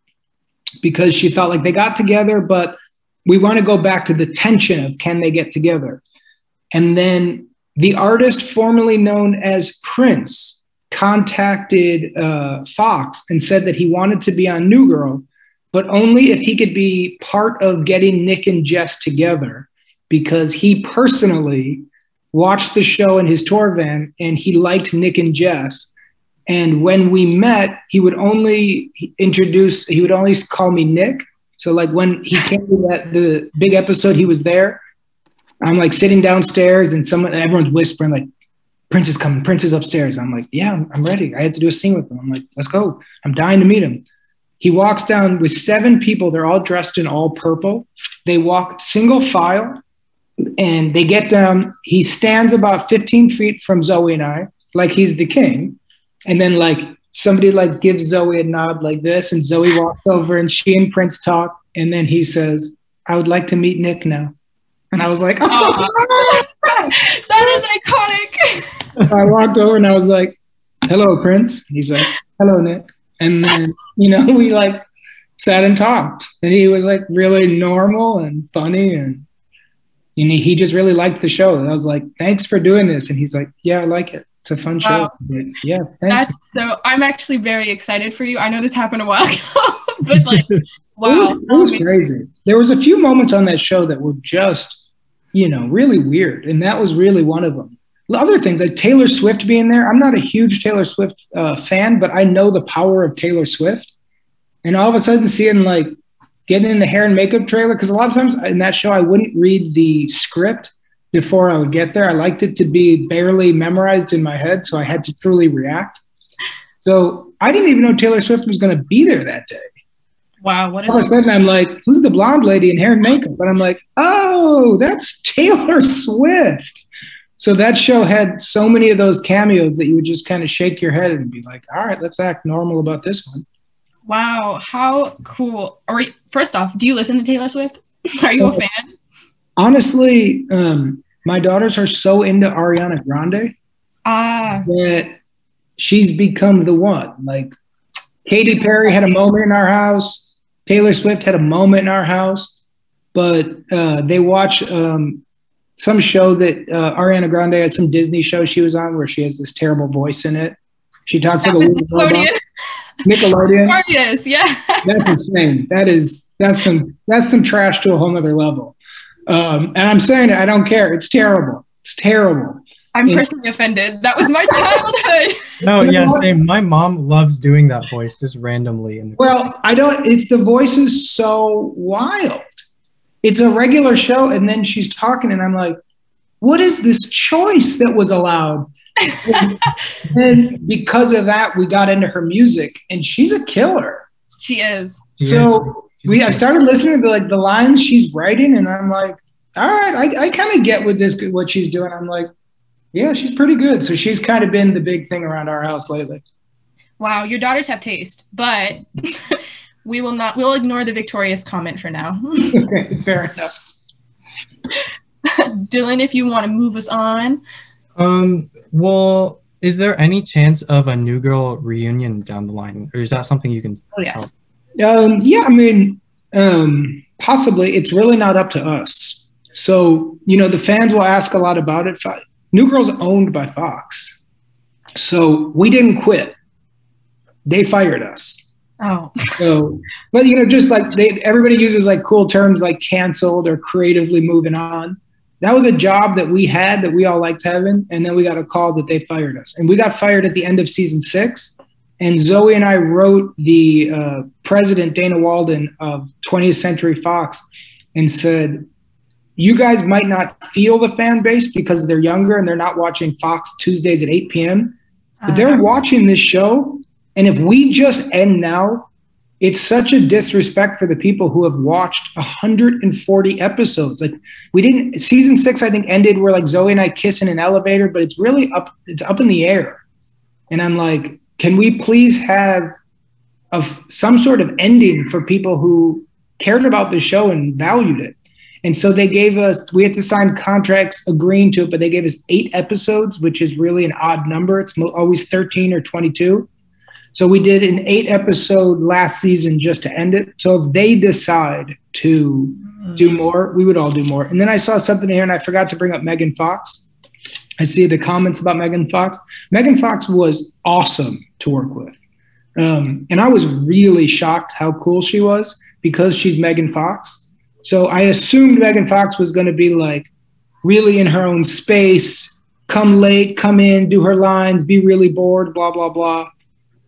because she felt like they got together, but we want to go back to the tension of can they get together? And then the artist formerly known as Prince contacted Fox and said that he wanted to be on New Girl, but only if he could be part of getting Nick and Jess together, because he personally watched the show in his tour van and he liked Nick and Jess. And when we met, he would only call me Nick. So like when he came to the big episode, he was there. I'm like sitting downstairs and everyone's whispering like, Prince is coming, Prince is upstairs. I'm like, yeah, I'm ready. I had to do a scene with him. I'm like, let's go. I'm dying to meet him. He walks down with 7 people. They're all dressed in all purple. They walk single file and they get down. He stands about 15 feet from Zoe and I, like he's the king. And then like somebody like gives Zoe a nod like this, and Zoe walks over and she and Prince talk. And then he says, I would like to meet Nick now. And I was like, oh, that is iconic. I walked over and I was like, hello, Prince. He's like, hello, Nick. And then, we like sat and talked. And he was like really normal and funny. And he just really liked the show. And I was like, thanks for doing this. And he's like, yeah, I like it. It's a fun show. Wow. Like, yeah, thanks. I'm actually very excited for you. I know this happened a while ago, but like, wow. It was crazy. There was a few moments on that show that were just, really weird. And that was really one of them. Other things like Taylor Swift being there. I'm not a huge Taylor Swift fan, but I know the power of Taylor Swift. And all of a sudden seeing like getting in the hair and makeup trailer, because a lot of times in that show, I wouldn't read the script before I would get there. I liked it to be barely memorized in my head, so I had to truly react. So I didn't even know Taylor Swift was going to be there that day. Wow, what is All of a sudden, I'm like, who's the blonde lady in hair and makeup? And I'm like, oh, that's Taylor Swift. So that show had so many of those cameos that you would just kind of shake your head and be like, all right, let's act normal about this one. Wow, how cool. First off, do you listen to Taylor Swift? Are you a fan? Honestly, my daughters are so into Ariana Grande that she's become the one. Like, Katy Perry had a moment in our house. Taylor Swift had a moment in our house, but they watch some show that Ariana Grande had, some Disney show she was on where she has this terrible voice in it. She talks like a Nickelodeon. Nickelodeon. Yes, yeah. That's insane. That's some trash to a whole nother level. And I'm saying it, I don't care. It's terrible. It's terrible. I'm personally offended. That was my childhood. No, yeah, same. My mom loves doing that voice just randomly. Well, it's the voice is so wild. It's a regular show, and then she's talking, and I'm like, what is this choice that was allowed? And because of that, we got into her music, and she's a killer. She is. I started listening to the lines she's writing, and I'm like, all right, I kind of get what she's doing. I'm like, yeah, she's pretty good. So she's kind of been the big thing around our house lately. Wow, your daughters have taste, but we'll ignore the Victorious comment for now. Okay, fair enough. Dylan, if you want to move us on. Well, is there any chance of a New Girl reunion down the line? Or is that something you can tell? Yes. Yeah, I mean, possibly. It's really not up to us. So, the fans will ask a lot about it. New Girl's owned by Fox. So we didn't quit. They fired us. Oh. So, but just like everybody uses like cool terms like canceled or creatively moving on. That was a job that we had that we all liked having. And then we got a call that they fired us. And we got fired at the end of season 6. And Zoe and I wrote the president, Dana Walden of 20th Century Fox, and said, you guys might not feel the fan base because they're younger and they're not watching Fox Tuesdays at 8 p.m. But they're watching this show. And if we just end now, it's such a disrespect for the people who have watched 140 episodes. Like season 6, I think, ended where like Zoe and I kiss in an elevator, but it's really it's up in the air. And I'm like, can we please have some sort of ending for people who cared about the show and valued it? And so we had to sign contracts agreeing to it, but they gave us 8 episodes, which is really an odd number. It's always 13 or 22. So we did an 8 episode last season just to end it. So if they decide to do more, we would all do more. And then I saw something here and I forgot to bring up Megan Fox. I see the comments about Megan Fox. Megan Fox was awesome to work with. And I was really shocked how cool she was because she's Megan Fox. So I assumed Megan Fox was going to be like really in her own space, come late, come in, do her lines, be really bored, blah, blah, blah.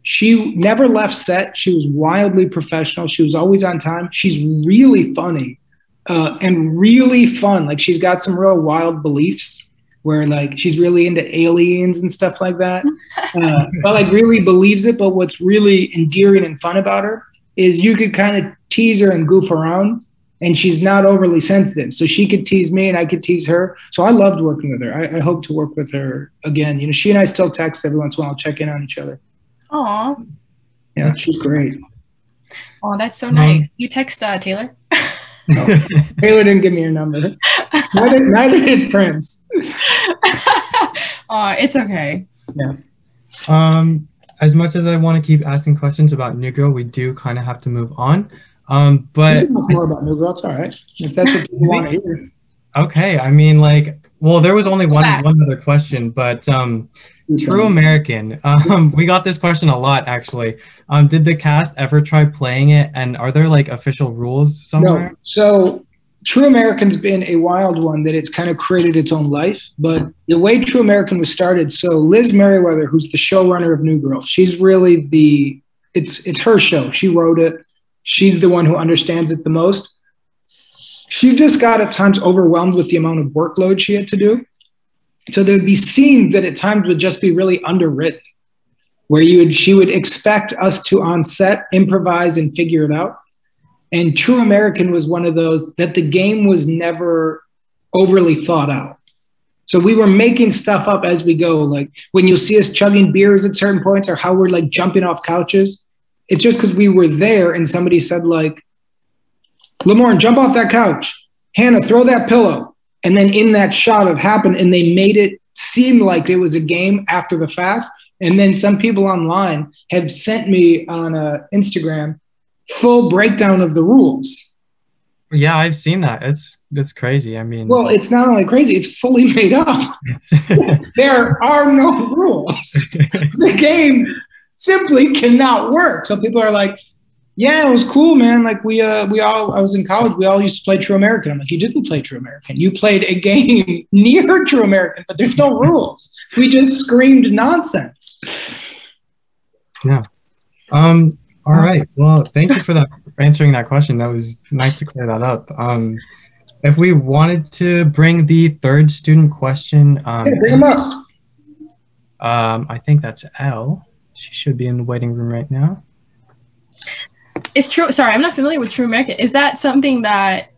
She never left set. She was wildly professional. She was always on time. She's really funny and really fun. Like she's got some real wild beliefs where like she's really into aliens and stuff like that. But like really believes it. But what's really endearing and fun about her is you could kind of tease her and goof around. And she's not overly sensitive. So she could tease me and I could tease her. So I loved working with her. I hope to work with her again. She and I still text every once in a while, check in on each other. Aw. Yeah, she's great. Oh, that's so nice. You text Taylor? No, Taylor didn't give me her number. Neither did Prince. It's okay. Yeah. As much as I want to keep asking questions about New Girl, we do kind of have to move on. But more about New Girl, it's all right. If that's what you want to hear. Okay, I mean, there was only one other question, but True American. We got this question a lot, actually. Did the cast ever try playing it, and are there official rules somewhere? No. So True American's been a wild one that it's kind of created its own life. But the way True American was started, so Liz Merriweather, who's the showrunner of New Girl, she's really it's her show. She wrote it. She's the one who understands it the most. She just got at times overwhelmed with the amount of workload she had to do. So there'd be scenes that at times would just be really underwritten. where she would expect us to on set improvise and figure it out. And True American was one of those that the game was never overly thought out. So we were making stuff up as we go. Like when you see us chugging beers at certain points or how we're like jumping off couches, it's just because we were there and somebody said like, Lamorne, jump off that couch. Hannah, throw that pillow. And then in that shot it happened and they made it seem like it was a game after the fact. And then some people online have sent me on Instagram full breakdown of the rules. Yeah, I've seen that. It's crazy. I mean, well, it's not only crazy, it's fully made up. There are no rules. The game simply cannot work. So people are like, yeah, it was cool, man. Like I was in college, we all used to play True American. I'm like, you didn't play True American. You played a game near True American, but there's no rules. We just screamed nonsense. Yeah. All right. Well, thank you for answering that question. That was nice to clear that up. If we wanted to bring the third student question, bring them up. I think that's Elle. She should be in the waiting room right now. Sorry, I'm not familiar with True American. Is that something that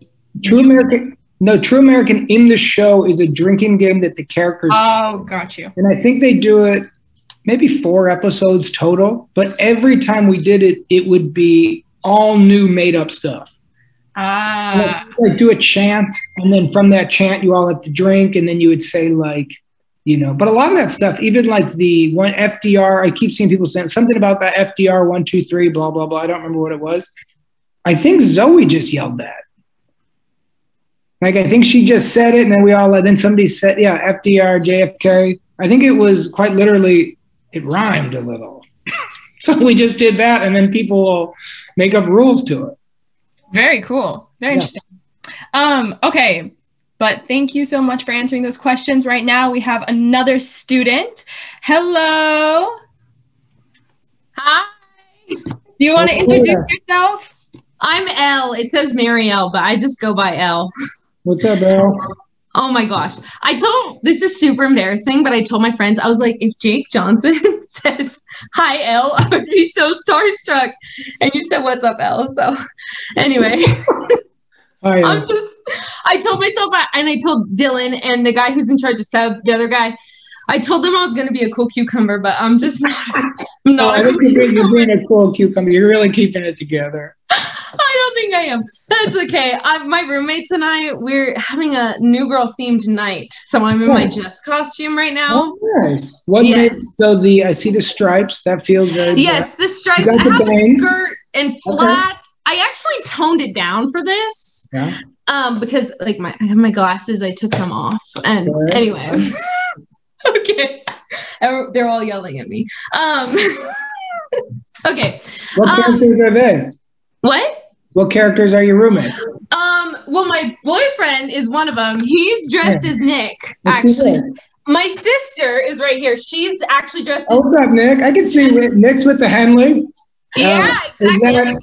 True American? No, True American in the show is a drinking game that the characters. Oh, got you. And I think they do it maybe 4 episodes total. But every time we did it, it would be all new made up stuff. Like do a chant, and then from that chant, you all have to drink, and then you would say like, you know. But a lot of that stuff, even like the one FDR, I keep seeing people saying something about that FDR 1, 2, 3, blah blah blah. I don't remember what it was. I think Zoe just yelled that. Like I think she just said it, and then we all. Then somebody said, yeah, FDR, JFK. I think it was quite literally. It rhymed a little, so we just did that, and then people will make up rules to it. Very cool. Very interesting. Okay. But thank you so much for answering those questions. Right now we have another student. Hello. Hi. Do you want to introduce yourself? I'm Elle. It says Marielle, but I just go by Elle. What's up, Elle? Oh my gosh. This is super embarrassing, but I told my friends, I was like, if Jake Johnson says, hi, Elle, I would be so starstruck. And you said, what's up, Elle? So anyway, I told myself, and I told Dylan and the guy who's in charge of sub, the other guy, I told them I was going to be a cool cucumber, but I'm just not. I think you're being a cool cucumber. You're really keeping it together. I don't think I am. That's okay. My roommates and we're having a new girl themed night. So I'm in my Jess costume right now. Oh, nice. I see the stripes. That feels very Yes, the stripes. I have a skirt and flats. I actually toned it down for this. Yeah. Because like I have my glasses, I took them off. And anyway. Okay. They're all yelling at me. Okay. What characters are they? What characters are your roommates? Well, my boyfriend is one of them. He's dressed as Nick, actually. My sister is right here. She's actually dressed as... What's up, Nick? I can see Nick's with the Henley. Yeah, exactly.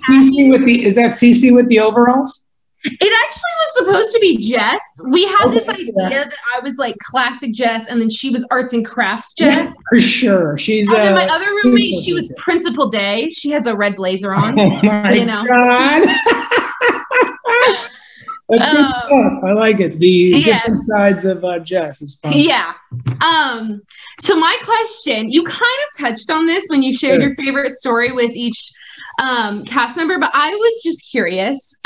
Is that Cece with the overalls? It actually was supposed to be Jess. We had this idea that I was like classic Jess, and then she was arts and crafts Jess. Yeah, for sure. And then my other roommate, she was Principal Day. She has a red blazer on. Oh my God. That's good stuff. I like it. The different sides of Jess is fun. Yeah. So my question, you kind of touched on this when you shared your favorite story with each cast member, but I was just curious.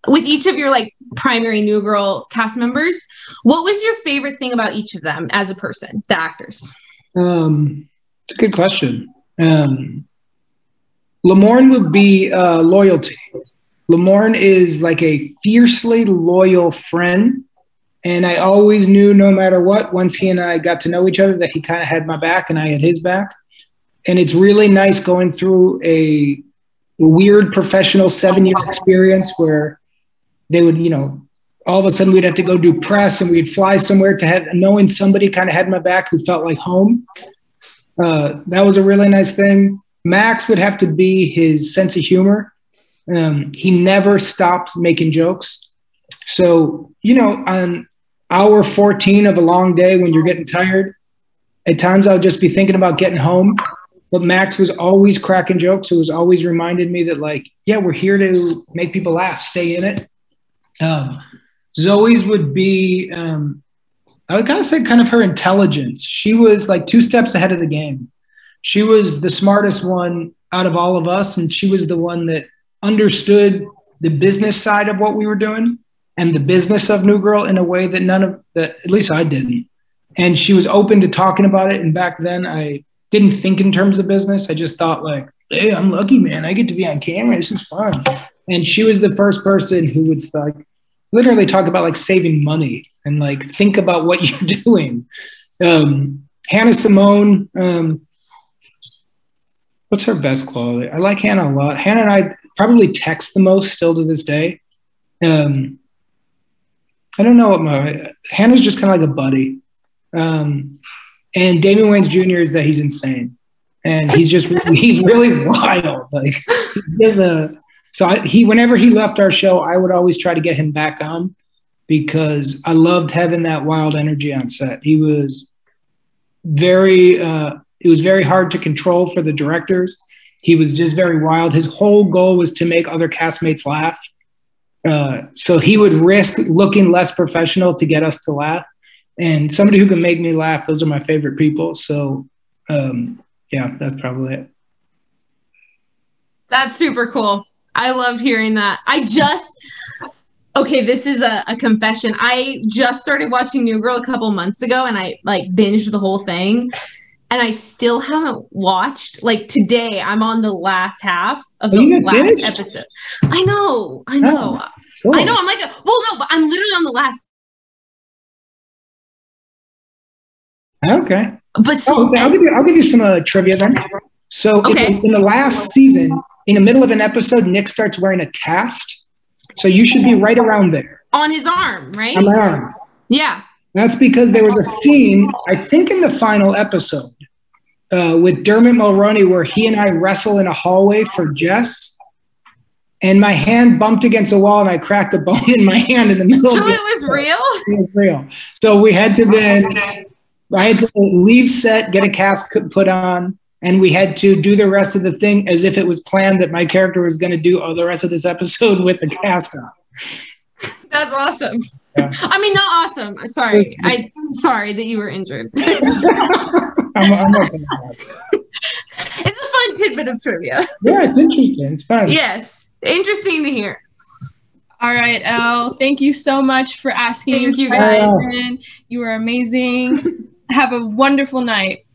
With each of your like primary New Girl cast members, what was your favorite thing about each of them as a person, the actors? It's a good question. Lamorne would be loyalty. Lamorne is like a fiercely loyal friend. And I always knew no matter what, once he and I got to know each other, that he kind of had my back and I had his back. And it's really nice going through a weird professional 7-year experience where they would, all of a sudden we'd have to go do press and we'd fly somewhere knowing somebody kind of had my back who felt like home. That was a really nice thing. Max would have to be his sense of humor. He never stopped making jokes. So, on hour 14 of a long day when you're getting tired, at times I'll just be thinking about getting home but Max was always cracking jokes. It was always reminded me that, like, yeah, we're here to make people laugh, stay in it. Zoe's would be, I would kind of say kind of her intelligence. She was like 2 steps ahead of the game. She was the smartest one out of all of us, and she was the one that understood the business side of what we were doing and the business of New Girl in a way that at least I didn't. And she was open to talking about it. And back then I didn't think in terms of business. I just thought like, hey, I'm lucky, man. I get to be on camera. This is fun. And she was the first person who would like literally talk about like saving money and like think about what you're doing. Hannah Simone, what's her best quality? I like Hannah a lot. Hannah and I probably text the most still to this day. I don't know what Hannah's just kind of like a buddy. And Damian Wayans Jr. is that he's insane. And he's really wild. Like whenever he left our show, I would always try to get him back on because I loved having that wild energy on set. He was it was very hard to control for the directors. He was just very wild. His whole goal was to make other castmates laugh. So he would risk looking less professional to get us to laugh. And somebody who can make me laugh, those are my favorite people. So yeah, that's probably it. That's super cool. I loved hearing that. Okay, this is a confession. I just started watching New Girl a couple months ago and I like binged the whole thing. And I still haven't watched, like today, I'm on the last half of the last episode. I know. Oh, cool. I know. I'm like, no, but I'm literally on the last. Okay. But so okay. I'll give you some trivia then. So in the last season, in the middle of an episode, Nick starts wearing a cast. So you should be right around there. On his arm, right? On my arm. Yeah. That's because there was a scene, I think in the final episode, with Dermot Mulroney where he and I wrestle in a hallway for Jess. And my hand bumped against a wall and I cracked a bone in my hand in the middle of it. So it was real? It was real. So I had to leave set, get a cast put on, and we had to do the rest of the thing as if it was planned that my character was going to do the rest of this episode with the cast on. That's awesome. Yeah. I mean, not awesome. Sorry. I'm sorry that you were injured. I'm okay. It's a fun tidbit of trivia. Yeah, it's interesting. It's fun. Yes. Interesting to hear. All right, Elle. Thank you so much for asking. Thank you guys. You were amazing. Have a wonderful night.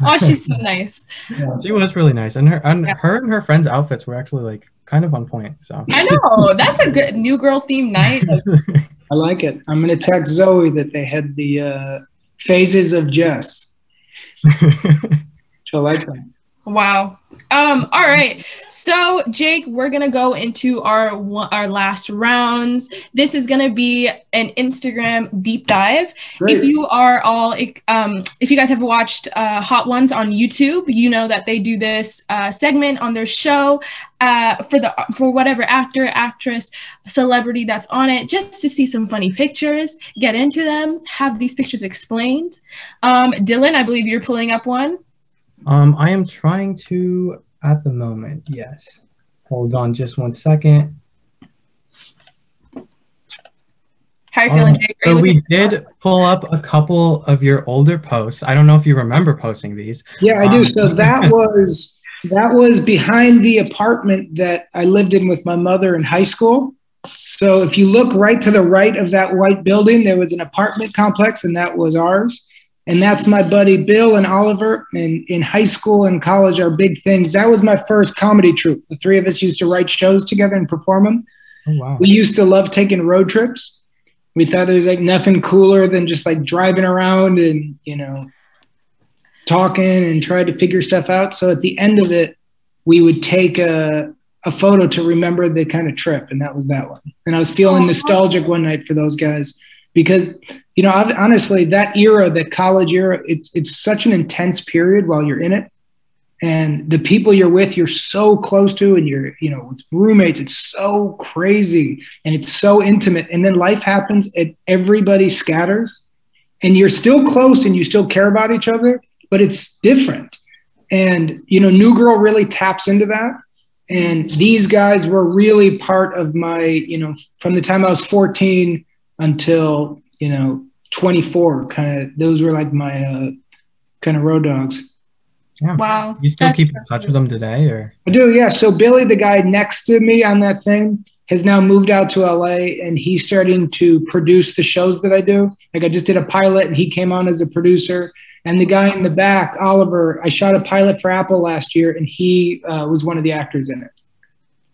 Oh, she's so nice. Yeah, she was really nice. And her and her friends' outfits were actually like kind of on point. So I know. That's a good New Girl themed night. I like it. I'm going to text Zoe that they had the phases of Jess. She'll like that. Wow. All right. So Jake, we're going to go into our last rounds. This is going to be an Instagram deep dive. Great. If you are all, if you guys have watched Hot Ones on YouTube, you know that they do this segment on their show for whatever actor, actress, celebrity that's on it, just to see some funny pictures, get into them, have these pictures explained. Dylan, I believe you're pulling up one. I am trying to at the moment. Yes. Hold on just 1 second. How are you feeling, Jake? So we did pull up a couple of your older posts. I don't know if you remember posting these. Yeah, I do. So that was behind the apartment that I lived in with my mother in high school. So if you look right to the right of that white building, there was an apartment complex, and that was ours. And that's my buddy Bill and Oliver. And in high school and college are big things. That was my first comedy troupe. The three of us used to write shows together and perform them. Oh, wow. We used to love taking road trips. We thought there was like nothing cooler than just like driving around and, you know, talking and trying to figure stuff out. So at the end of it, we would take a photo to remember the kind of trip. And that was that one. And I was feeling nostalgic one night for those guys because, you know, honestly, that era, that college era, it's such an intense period while you're in it. And the people you're with, you're so close to, and you're, you know, with roommates, it's so crazy and it's so intimate. And then life happens and everybody scatters and you're still close and you still care about each other, but it's different. And, you know, New Girl really taps into that. And these guys were really part of my, you know, from the time I was 14 until, you know, 24, kind of, those were like my kind of road dogs. Yeah. Wow. You still keep in touch with them today, or? I do, yeah. So Billy, the guy next to me on that thing, has now moved out to LA, and he's starting to produce the shows that I do. Like I just did a pilot and he came on as a producer. And the guy in the back, Oliver, I shot a pilot for Apple last year, and he was one of the actors in it.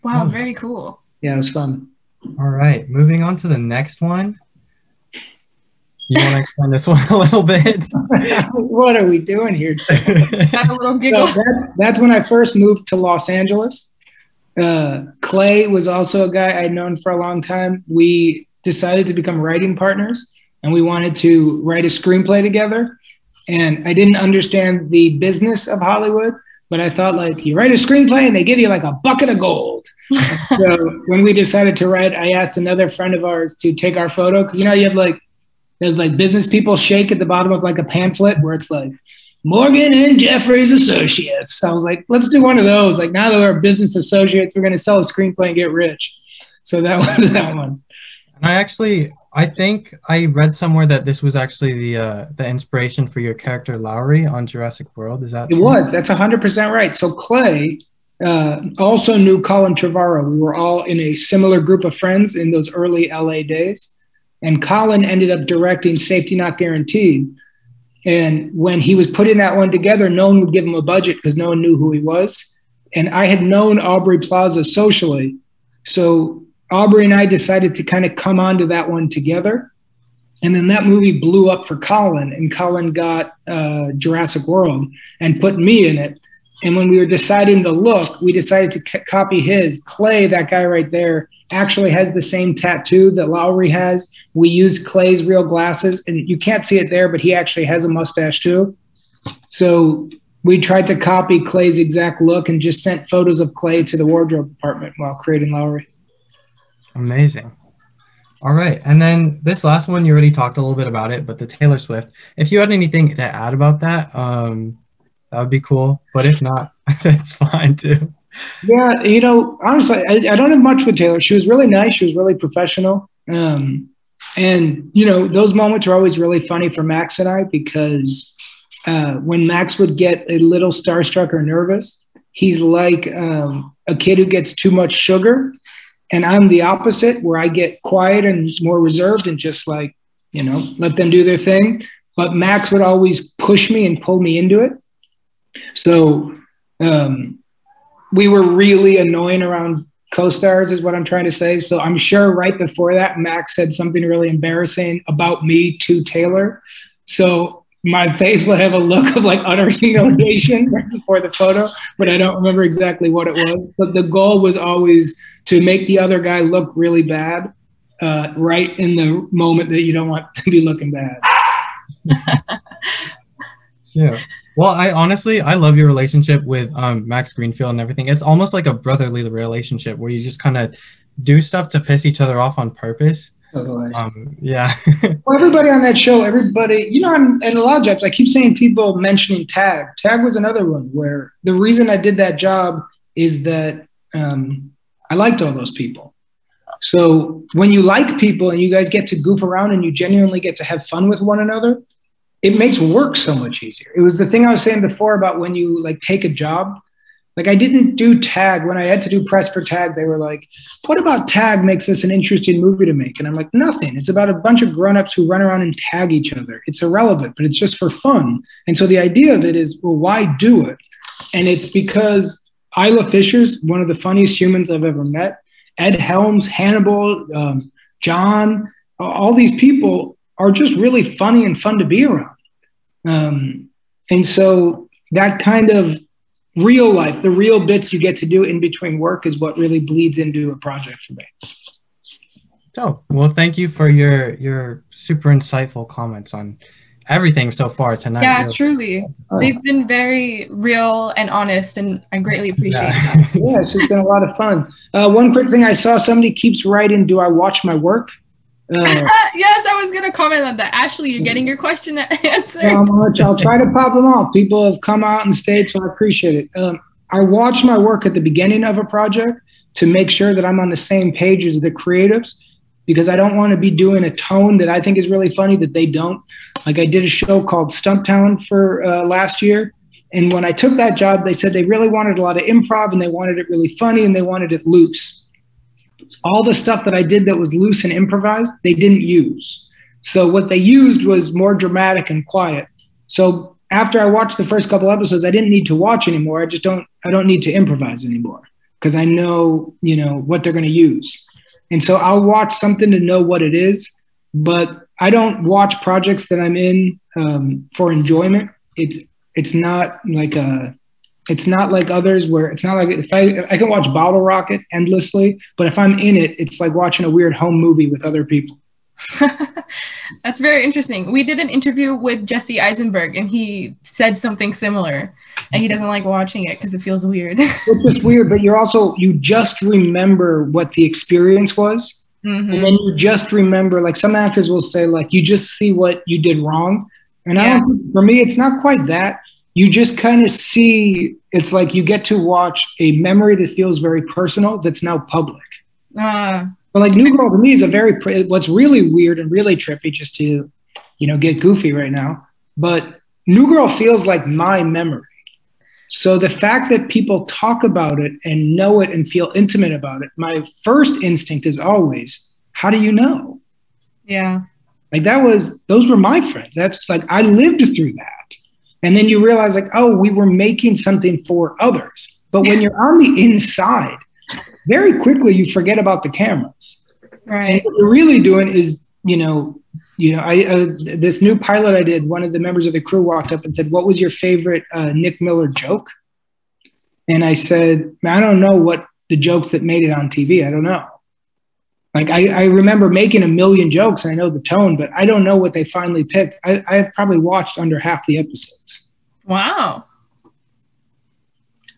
Wow, very cool. Yeah, it was fun. All right, moving on to the next one. You want to explain this one a little bit? What are we doing here? Have a little giggle. So that's when I first moved to Los Angeles. Clay was also a guy I'd known for a long time. We decided to become writing partners, and we wanted to write a screenplay together. And I didn't understand the business of Hollywood, but I thought, like, you write a screenplay and they give you like a bucket of gold. So when we decided to write, I asked another friend of ours to take our photo, because, you know, you have like, there's like business people shake at the bottom of like a pamphlet where it's like Morgan and Jeffrey's Associates. So I was like, let's do one of those. Like, now that we're business associates, we're going to sell a screenplay and get rich. So that was that one. And I think I read somewhere that this was actually the inspiration for your character Lowry on Jurassic World. Is that true? It was. That's 100% right. So Clay also knew Colin Trevorrow. We were all in a similar group of friends in those early LA days. And Colin ended up directing Safety Not Guaranteed. And when he was putting that one together, no one would give him a budget because no one knew who he was. And I had known Aubrey Plaza socially. So Aubrey and I decided to kind of come onto that one together. And then that movie blew up for Colin, and Colin got Jurassic World and put me in it. And when we were deciding the look, we decided to copy his. Clay, that guy right there, actually has the same tattoo that Lowry has. We used Clay's real glasses, and you can't see it there, but he actually has a mustache too. So we tried to copy Clay's exact look and just sent photos of Clay to the wardrobe department while creating Lowry. Amazing. All right. And then this last one, you already talked a little bit about it, but the Taylor Swift, if you had anything to add about that, that would be cool. But if not, that's fine too. Yeah, you know, honestly, I don't have much with Taylor. She was really nice. She was really professional. And, you know, those moments are always really funny for Max and I, because when Max would get a little starstruck or nervous, he's like a kid who gets too much sugar. And I'm the opposite, where I get quiet and more reserved and just like, you know, let them do their thing. But Max would always push me and pull me into it. So we were really annoying around co-stars is what I'm trying to say. So I'm sure right before that, Max said something really embarrassing about me to Taylor. So my face would have a look of like utter humiliation right before the photo, but I don't remember exactly what it was. But the goal was always to make the other guy look really bad right in the moment that you don't want to be looking bad. Yeah. Well, I love your relationship with Max Greenfield and everything. It's almost like a brotherly relationship where you just kind of do stuff to piss each other off on purpose. Totally. Yeah. Well, everybody on that show, everybody, you know, and a lot of jobs, I keep saying people mentioning Tag. Tag was another one where the reason I did that job is that I liked all those people. So when you like people and you guys get to goof around and you genuinely get to have fun with one another, it makes work so much easier. It was the thing I was saying before about when you like take a job. Like I didn't do Tag. When I had to do press for Tag, they were like, what about Tag makes this an interesting movie to make? And I'm like, nothing. It's about a bunch of grownups who run around and tag each other. It's irrelevant, but it's just for fun. And so the idea of it is, well, why do it? And it's because Isla Fisher's one of the funniest humans I've ever met. Ed Helms, Hannibal, John, all these people are just really funny and fun to be around. And so that kind of real life, the real bits you get to do in between work is what really bleeds into a project for me. Oh, well, thank you for your super insightful comments on everything so far tonight. Yeah, really. truly. They've been very real and honest, and I greatly appreciate Yeah. that. Yeah, it's just been a lot of fun. One quick thing, I saw somebody keeps writing, do I watch my work? Yes, I was gonna comment on that. Ashley, you're getting your question answered. I'll try to pop them off. People have come out and stayed, so I appreciate it. I watch my work at the beginning of a project to make sure that I'm on the same page as the creatives, because I don't want to be doing a tone that I think is really funny that they don't. Like I did a show called Stumptown for last year. And when I took that job, they said they really wanted a lot of improv and they wanted it really funny and they wanted it loose. All the stuff that I did that was loose and improvised, they didn't use. So what they used was more dramatic and quiet. So after I watched the first couple episodes, I didn't need to watch anymore. I don't need to improvise anymore because I know, what they're going to use. And so I'll watch something to know what it is, but I don't watch projects that I'm in for enjoyment. It's not like others where it's not like if I can watch Bottle Rocket endlessly, but if I'm in it, it's like watching a weird home movie with other people. That's very interesting. We did an interview with Jesse Eisenberg and he said something similar and he doesn't like watching it because it feels weird. It's just weird, but you just remember what the experience was. Mm-hmm. And then you just remember, like some actors will say, like, you just see what you did wrong. And I don't think, for me, it's not quite that. You just kind of see, it's like you get to watch a memory that feels very personal that's now public. But like New Girl to me is what's really weird and really trippy, just to, get goofy right now. But New Girl feels like my memory. So the fact that people talk about it and know it and feel intimate about it, my first instinct is always, how do you know? Yeah. Like those were my friends. That's like, I lived through that. And then you realize like, oh, we were making something for others. But when you're on the inside, very quickly you forget about the cameras. Right. And what you're really doing is, this new pilot I did, one of the members of the crew walked up and said, what was your favorite Nick Miller joke? And I said, I don't know what the jokes that made it on TV. I don't know. Like I remember making a million jokes and I know the tone, but I don't know what they finally picked. I've probably watched under half the episodes. Wow.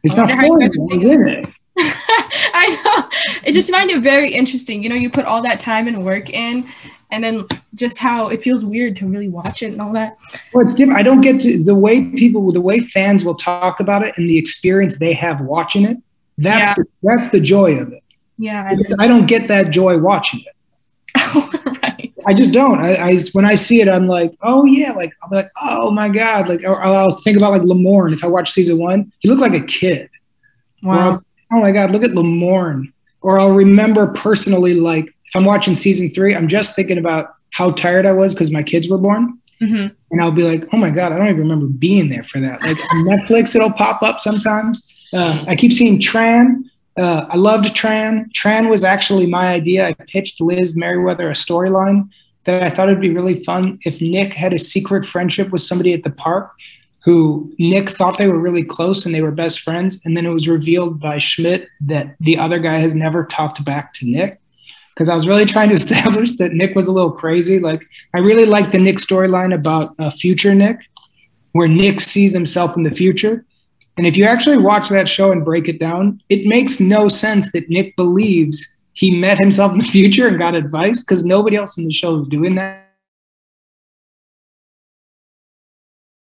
It's not funny, it's in it. I know. I just find it very interesting. You put all that time and work in, and then just how it feels weird to really watch it and all that. Well, it's different. I don't get to the way fans will talk about it and the experience they have watching it. That's the joy of it. Yeah. Because I don't get that joy watching it. Right. I just don't. When I see it, I'm like, oh yeah, like I'll be like, oh my God. Like, or I'll think about like Lamorne. If I watch season 1, he looked like a kid. Wow. Oh my God, look at Lamorne. Or I'll remember personally, like if I'm watching season 3, I'm just thinking about how tired I was because my kids were born. Mm-hmm. And I'll be like, oh my God, I don't even remember being there for that. Like on Netflix, it'll pop up sometimes. I keep seeing Tran. I loved Tran. Tran was actually my idea. I pitched Liz Merriweather a storyline that I thought it'd be really fun if Nick had a secret friendship with somebody at the park who Nick thought they were really close and they were best friends. And then it was revealed by Schmidt that the other guy has never talked back to Nick. Because I was really trying to establish that Nick was a little crazy. Like I really like the Nick storyline about future Nick, where Nick sees himself in the future. And if you actually watch that show and break it down, it makes no sense that Nick believes he met himself in the future and got advice, because nobody else in the show is doing that.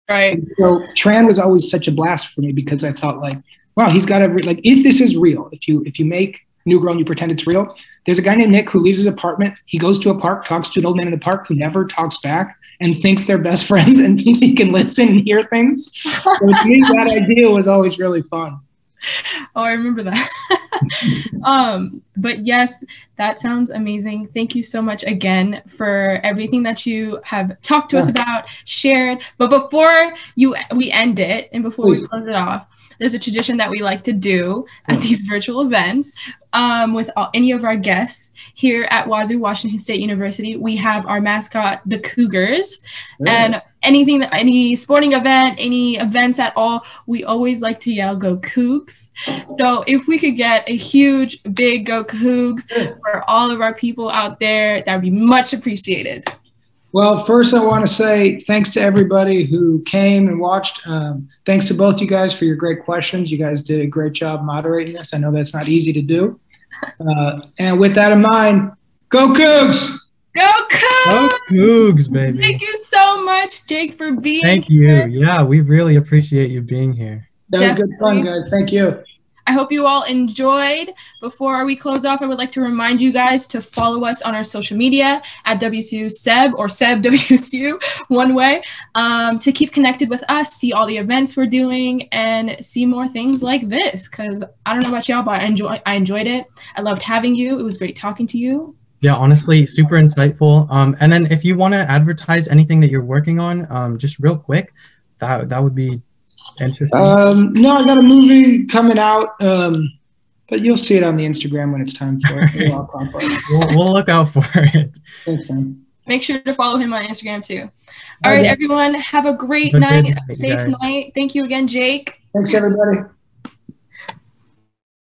Right. And so Tran was always such a blast for me because I thought like, wow, he's got to like, if this is real, if you make New Girl and you pretend it's real, there's a guy named Nick who leaves his apartment. He goes to a park, talks to an old man in the park who never talks back and thinks they're best friends and thinks he can listen and hear things. So to me, that idea was always really fun. Oh, I remember that. But yes, that sounds amazing. Thank you so much again for everything that you have talked to us about, shared. But before we end it and before we close it off, there's a tradition that we like to do at these virtual events with any of our guests here at WSU, Washington State University. We have our mascot, the Cougars, and any sporting event, any events at all, we always like to yell, "Go Cougs!" So if we could get a huge, big "Go Cougs" for all of our people out there, that would be much appreciated. Well, first I want to say thanks to everybody who came and watched. Thanks to both you guys for your great questions. You guys did a great job moderating this. I know that's not easy to do. And with that in mind, go Cougs! Go Cougs! Go Cougs, baby. Thank you so much, Jake, for being Thank here. you. Yeah, we really appreciate you being here. That was good fun, guys. Thank you. I hope you all enjoyed. Before we close off, I would like to remind you guys to follow us on our social media at WSU Seb or Seb WSU, one way, to keep connected with us, see all the events we're doing, and see more things like this. Because I don't know about y'all, but I enjoyed it. I loved having you. It was great talking to you. Yeah, honestly, super insightful. And then if you want to advertise anything that you're working on, just real quick, that would be interesting. No, I got a movie coming out, but you'll see it on the Instagram when it's time for it. We'll look out for it. Thanks, man. Make sure to follow him on Instagram too. All right, everyone, have a great night, safe night. Thank you again, Jake. Thanks, everybody.